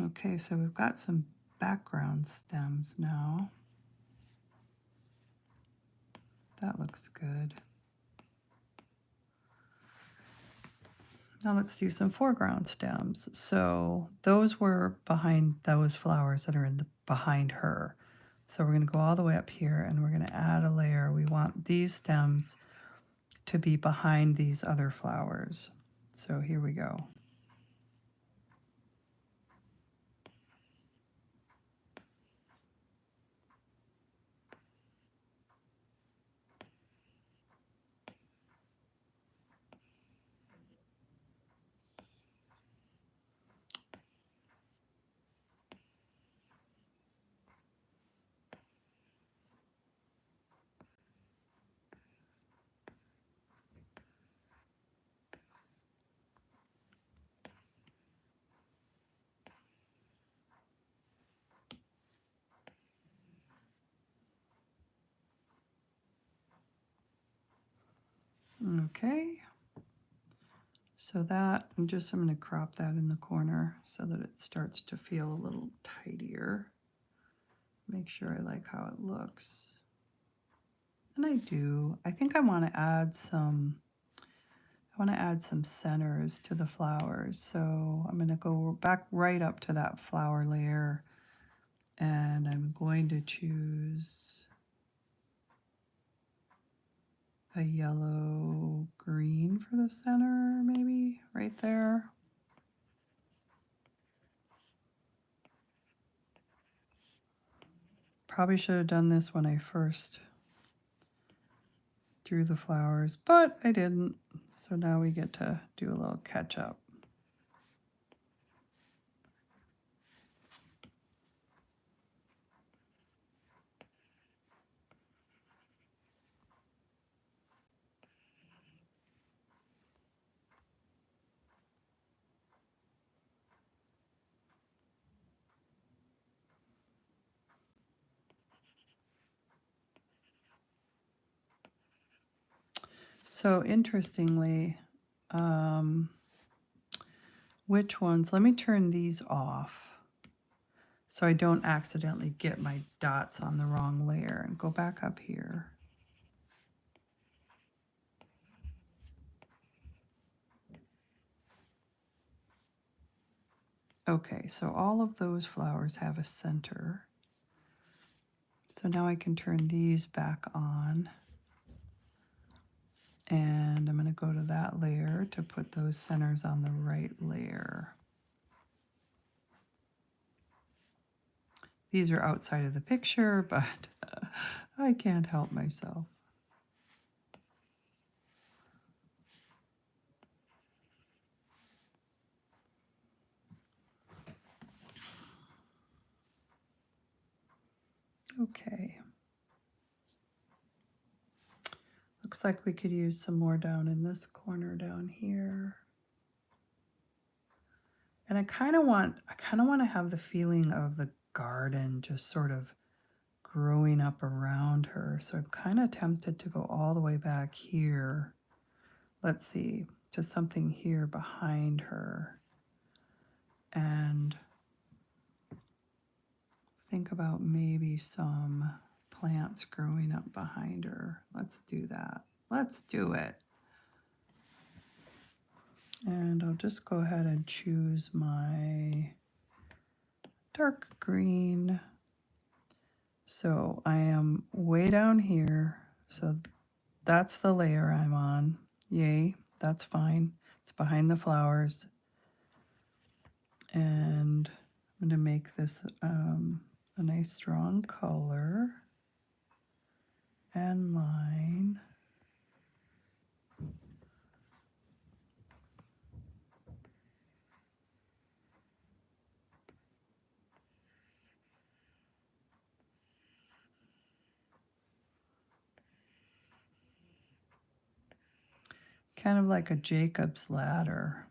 Okay, so we've got some background stems now. That looks good. Now let's do some foreground stems. So those were behind those flowers that are behind her. So we're going to go all the way up here and we're going to add a layer. We want these stems to be behind these other flowers. So here we go. Okay. So that, I'm going to crop that in the corner so that it starts to feel a little tidier. Make sure I like how it looks. And I do. I think I want to add some centers to the flowers. So I'm going to go back right up to that flower layer and I'm going to choose a yellow green for the center, maybe right there. Probably should have done this when I first drew the flowers, but I didn't. So now we get to do a little catch up. So interestingly, which ones, let me turn these off so I don't accidentally get my dots on the wrong layer, and go back up here. Okay, so all of those flowers have a center. So now I can turn these back on. And I'm going to go to that layer to put those centers on the right layer. These are outside of the picture, but I can't help myself. Okay. Looks like we could use some more down in this corner down here. And I kind of want to have the feeling of the garden just sort of growing up around her. So I'm kind of tempted to go all the way back here. Let's see, to something here behind her. And think about maybe some plants growing up behind her. Let's do that. Let's do it. And I'll just go ahead and choose my dark green. So I am way down here. So that's the layer I'm on. Yay, that's fine. It's behind the flowers. And I'm going to make this a nice strong color and line. Kind of like a Jacob's ladder.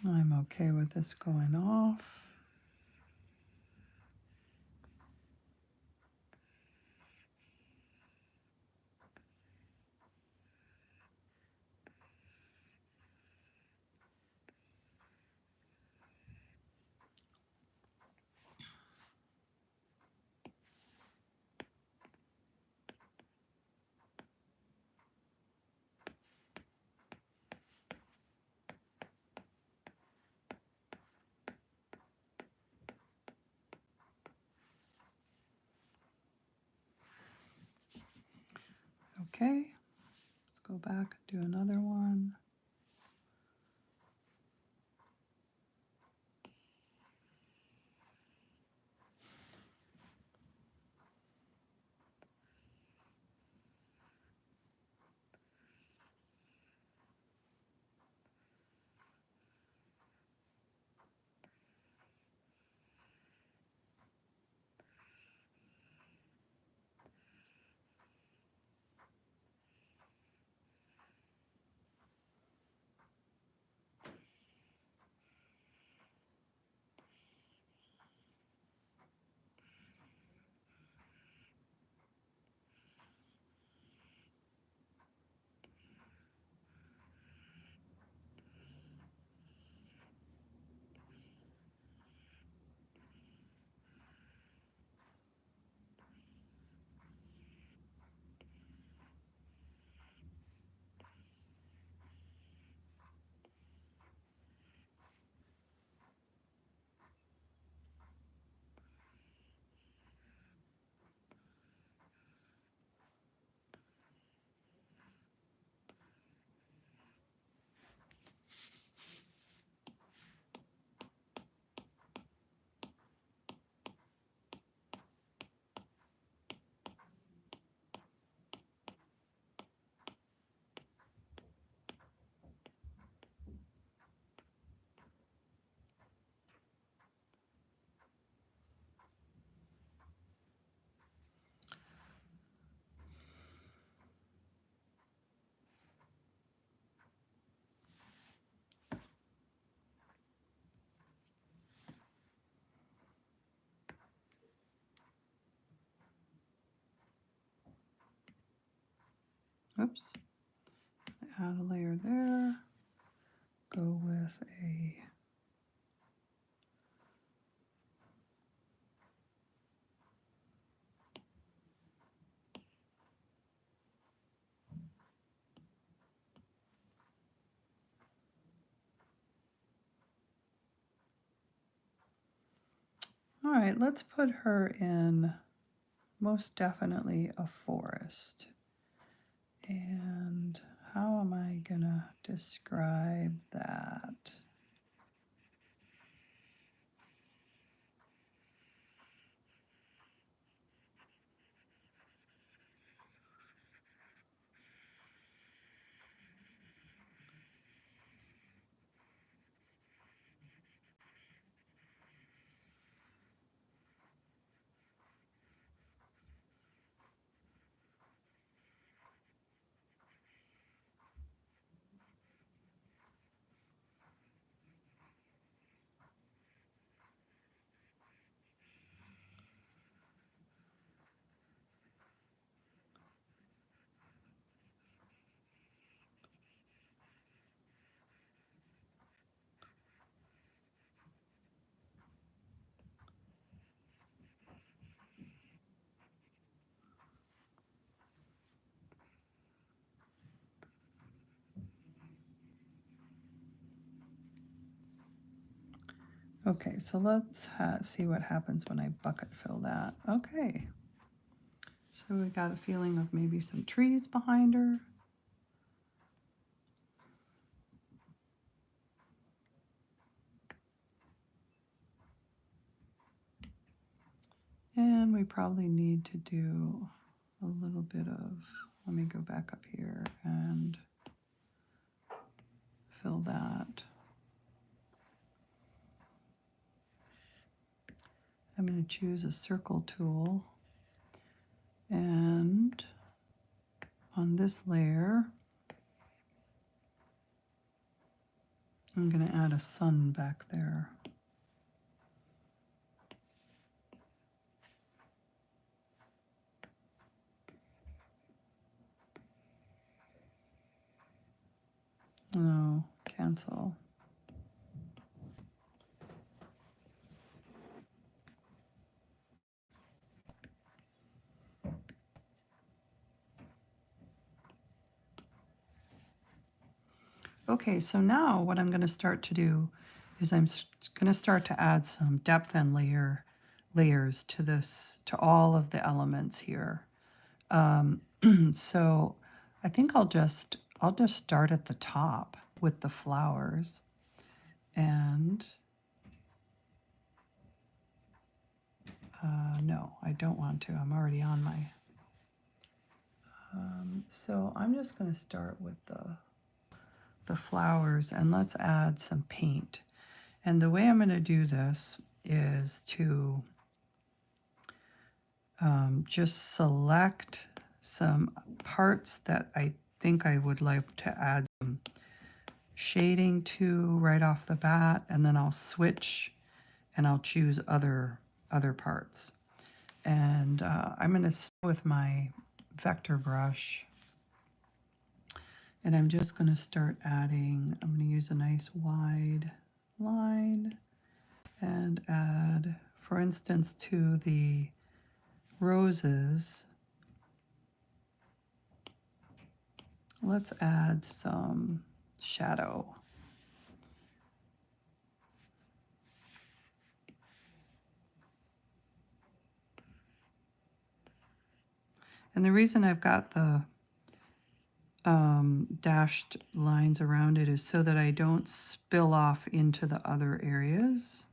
I'm okay with this going off. Okay, let's go back and do another one. Oops. Add a layer there. Go with a all right, let's put her in most definitely a forest. And how am I gonna describe that? Okay, so let's see what happens when I bucket fill that. Okay, so we got a feeling of maybe some trees behind her. And we probably need to do a little bit of, let me go back up here and fill that. I'm going to choose a circle tool, and on this layer, I'm going to add a sun back there. No, cancel. Okay, so now what I'm going to start to do is I'm going to start to add some depth and layers to this, to all of the elements here. So I think I'll just start at the top with the flowers, and no, I don't want to. I'm already on my. So I'm just going to start with the flowers, and let's add some paint. And the way I'm going to do this is to just select some parts that I think I would like to add some shading to right off the bat, and then I'll switch and I'll choose other parts. And I'm going to start with my vector brush, and I'm just going to start adding, I'm going to use a nice wide line and add, for instance, to the roses, let's add some shadow. And the reason I've got the dashed lines around it is so that I don't spill off into the other areas.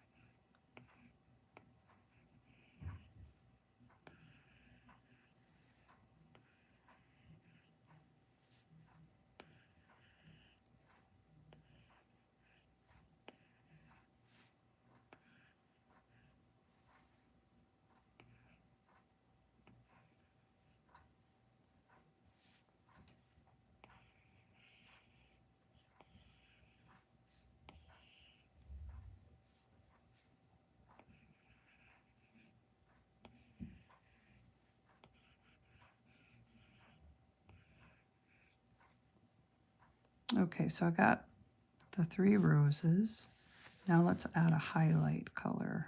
Okay, so I got the 3 roses. Now let's add a highlight color.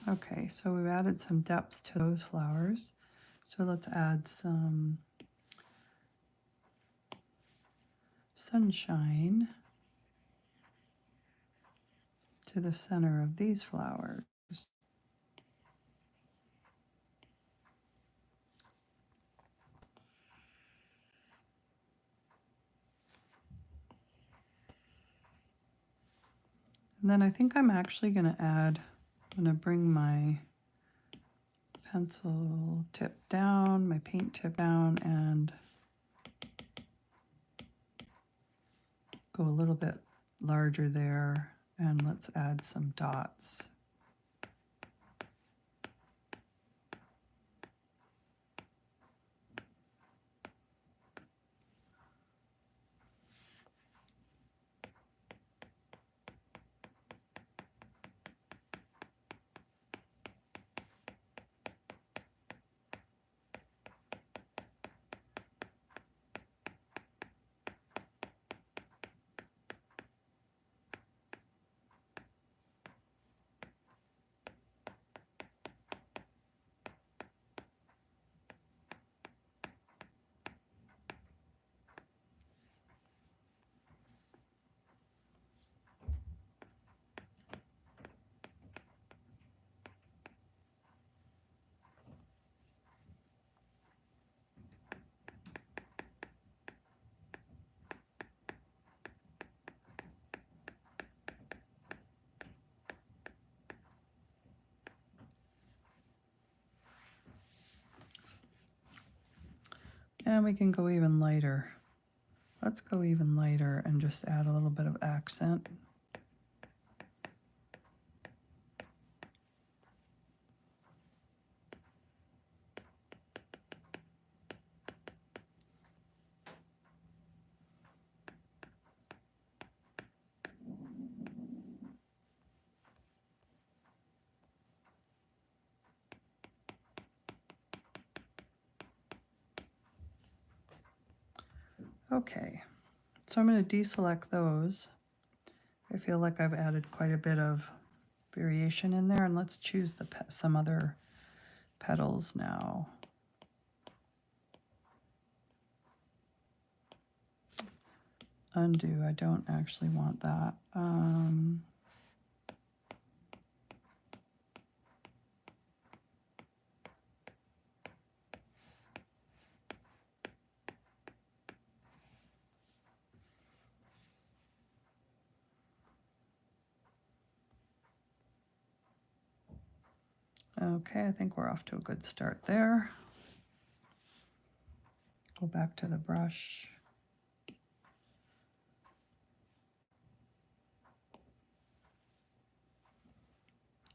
Okay, so we've added some depth to those flowers. So let's add some sunshine to the center of these flowers. And then I think I'm actually going to add, I'm going to bring my pencil tip down, my paint tip down, and go a little bit larger there. And let's add some dots. And we can go even lighter. Let's go even lighter and just add a little bit of accent. Okay, so I'm going to deselect those. I feel like I've added quite a bit of variation in there, and let's choose some other petals now. Undo, I don't actually want that. Okay, I think we're off to a good start there. Go back to the brush.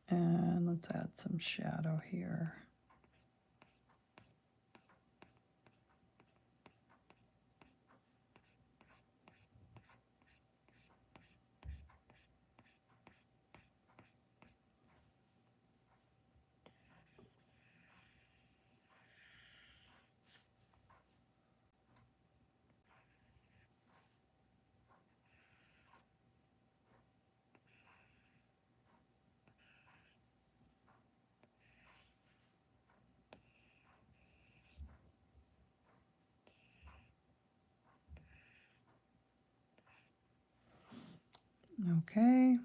And let's add some shadow here. Okay.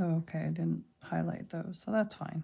Okay, I didn't highlight those, so that's fine.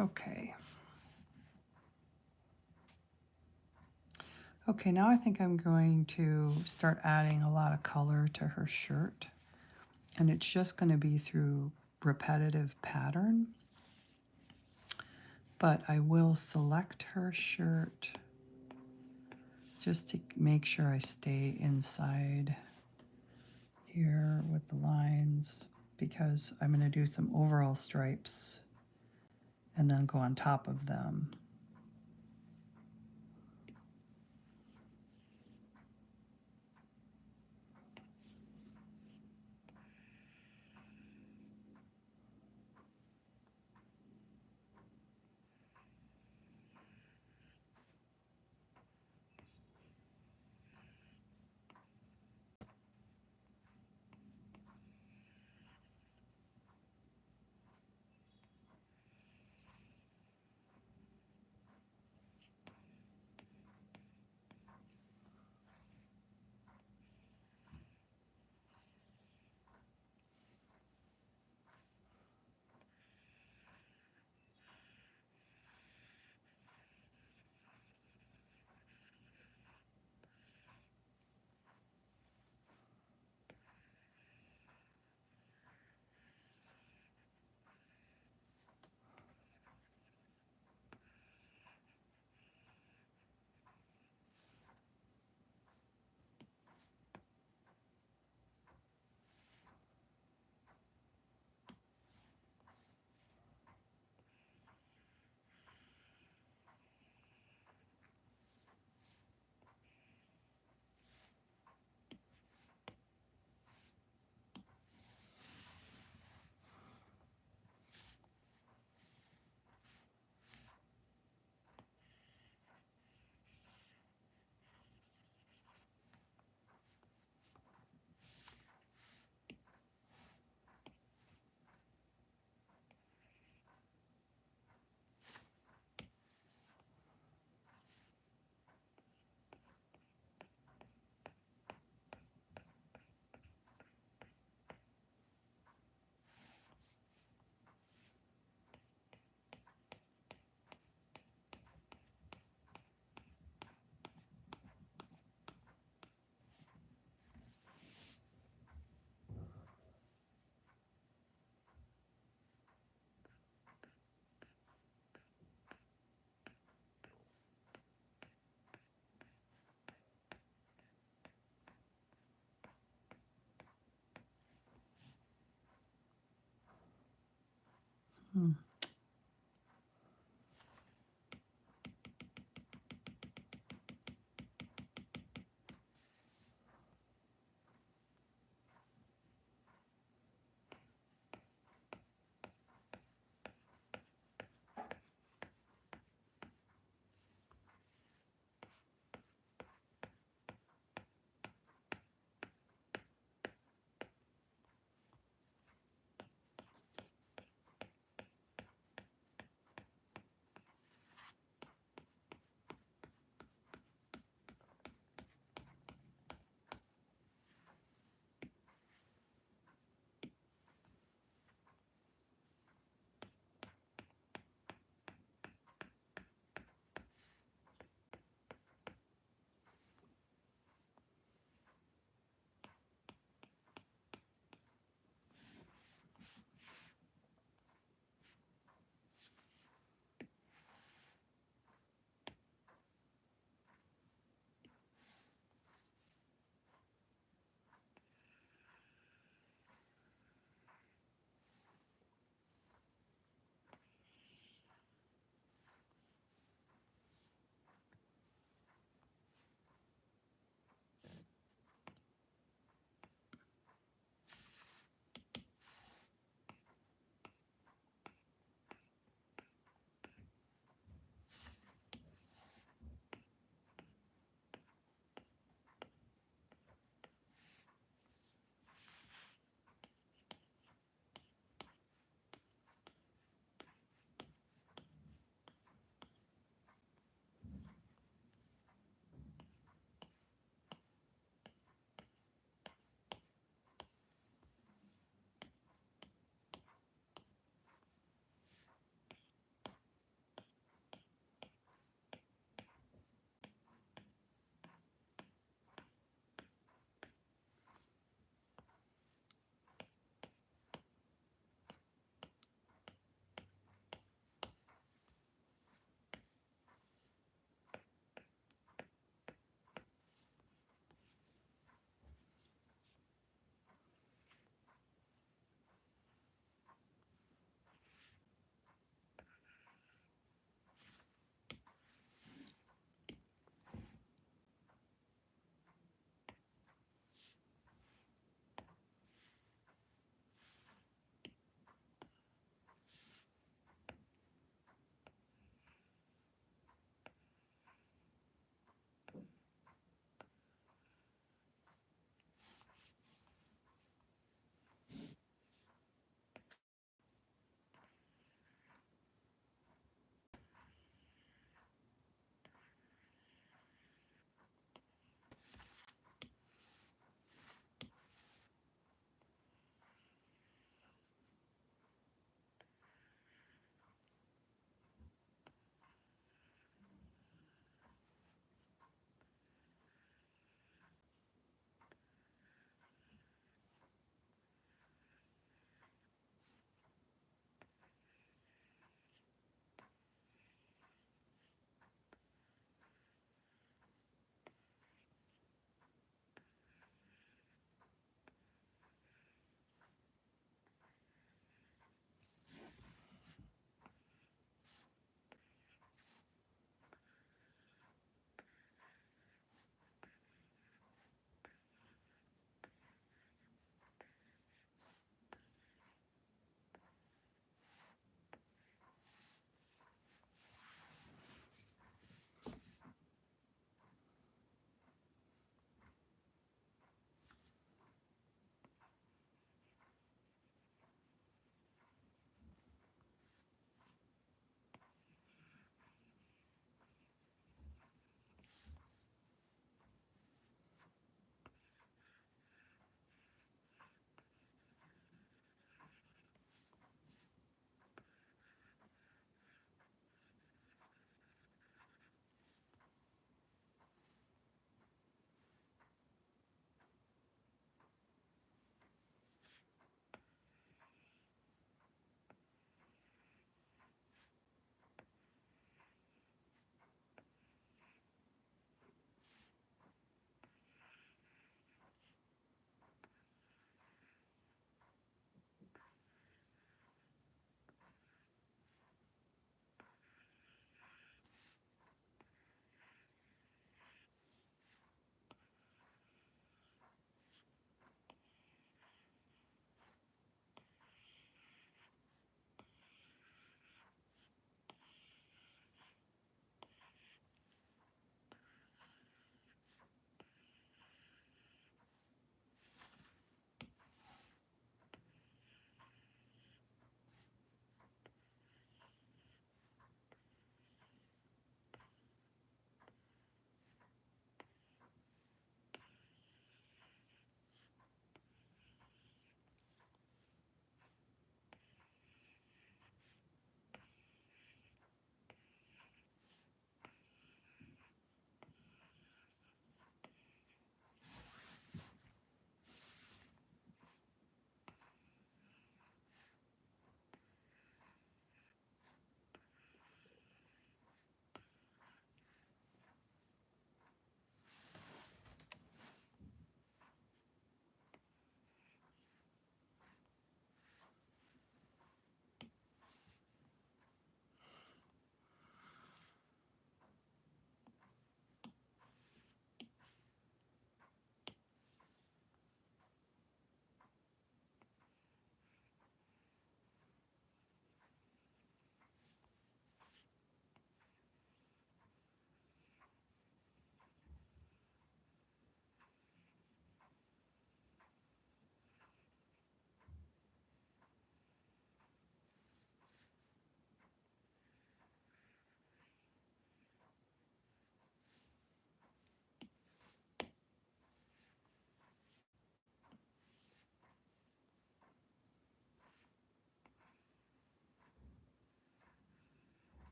Okay. Okay, now I think I'm going to start adding a lot of color to her shirt. And it's just going to be through repetitive pattern. But I will select her shirt just to make sure I stay inside here with the lines, because I'm going to do some overall stripes and then go on top of them. Hmm.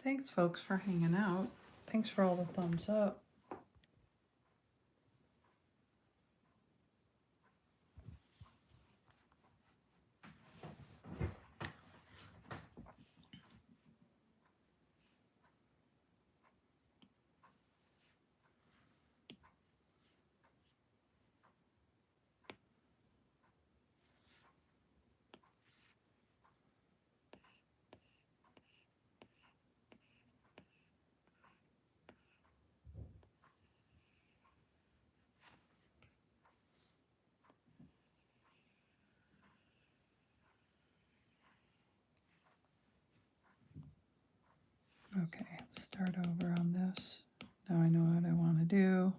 Thanks, folks, for hanging out. Thanks for all the thumbs up. Okay, let's start over on this. Now I know what I want to do.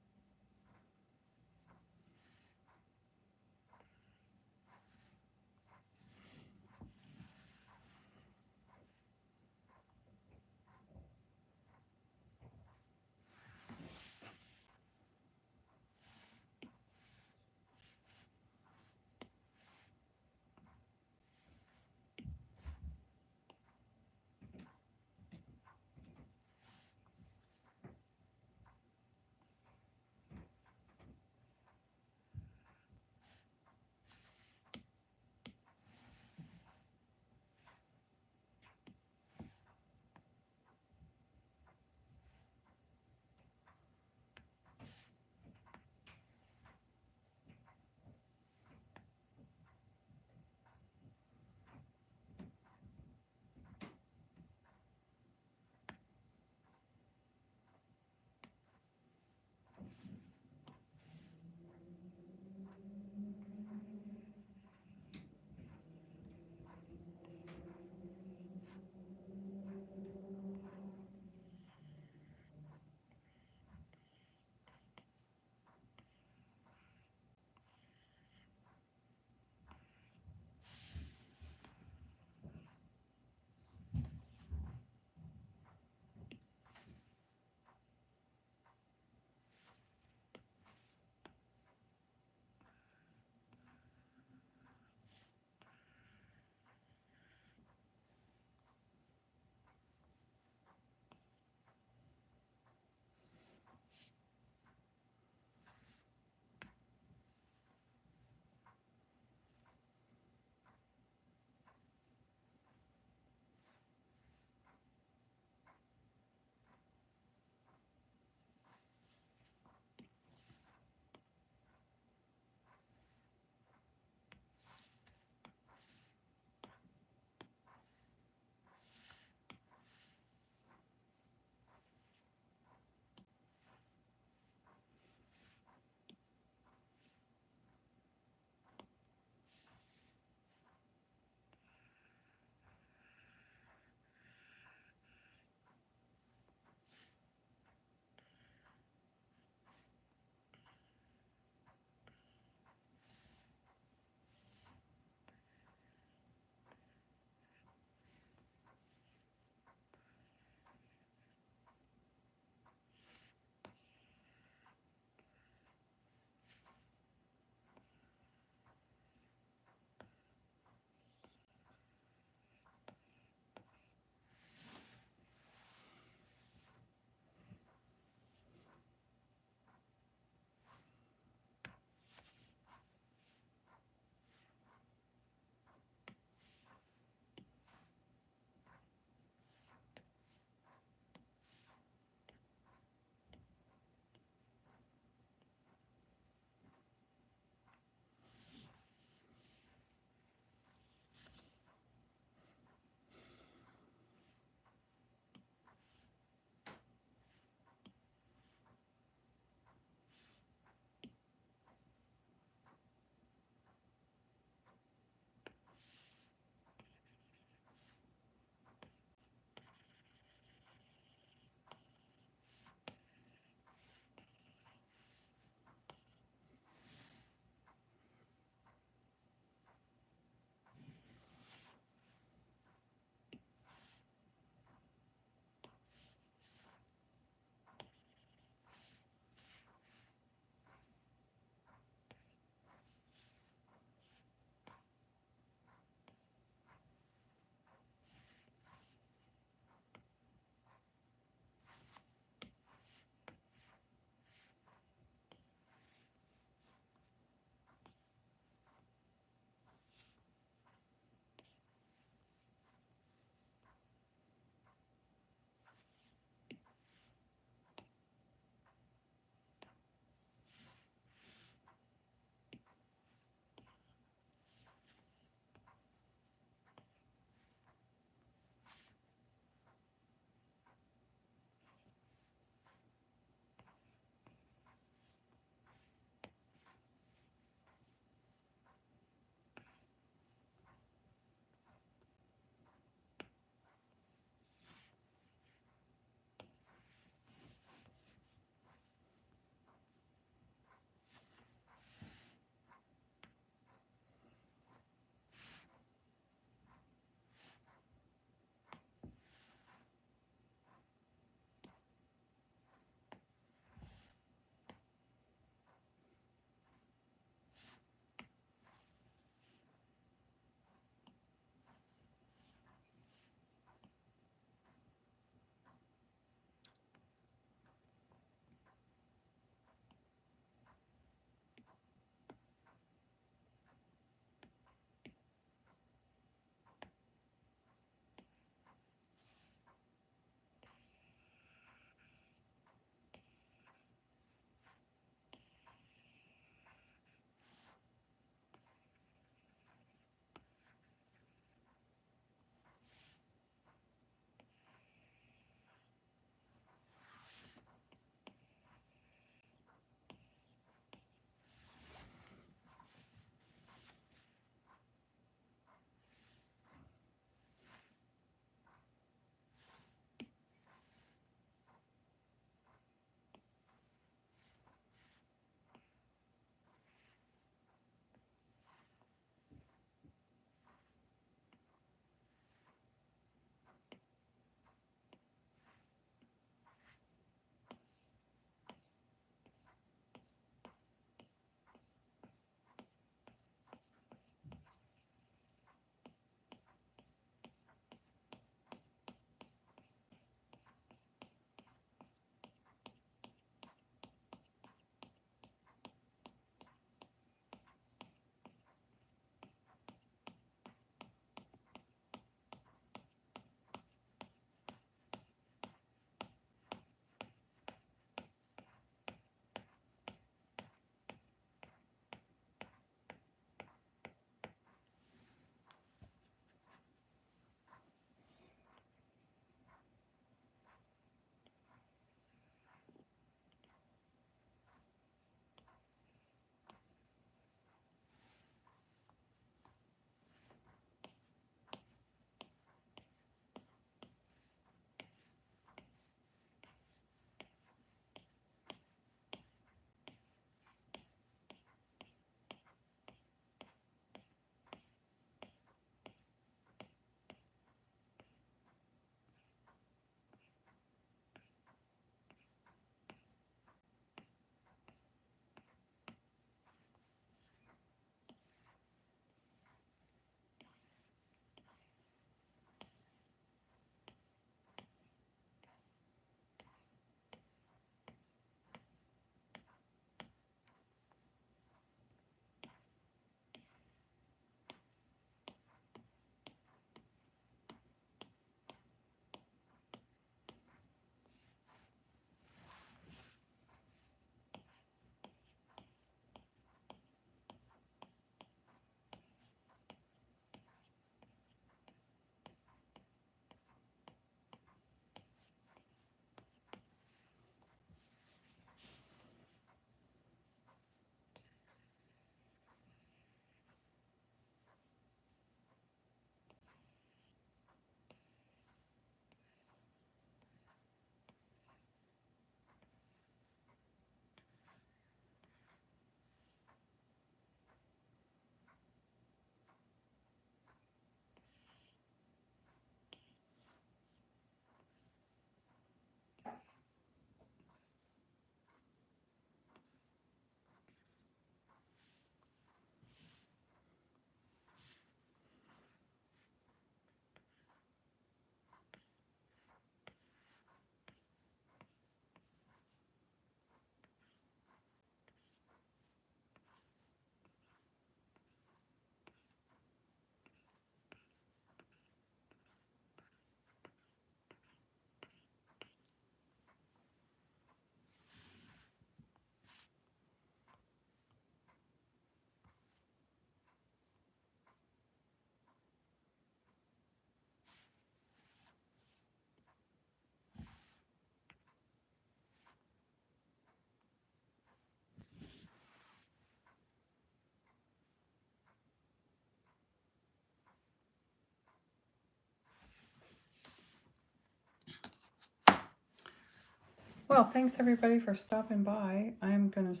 Well, thanks everybody for stopping by. I'm going to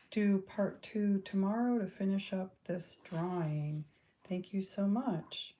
do part 2 tomorrow to finish up this drawing. Thank you so much.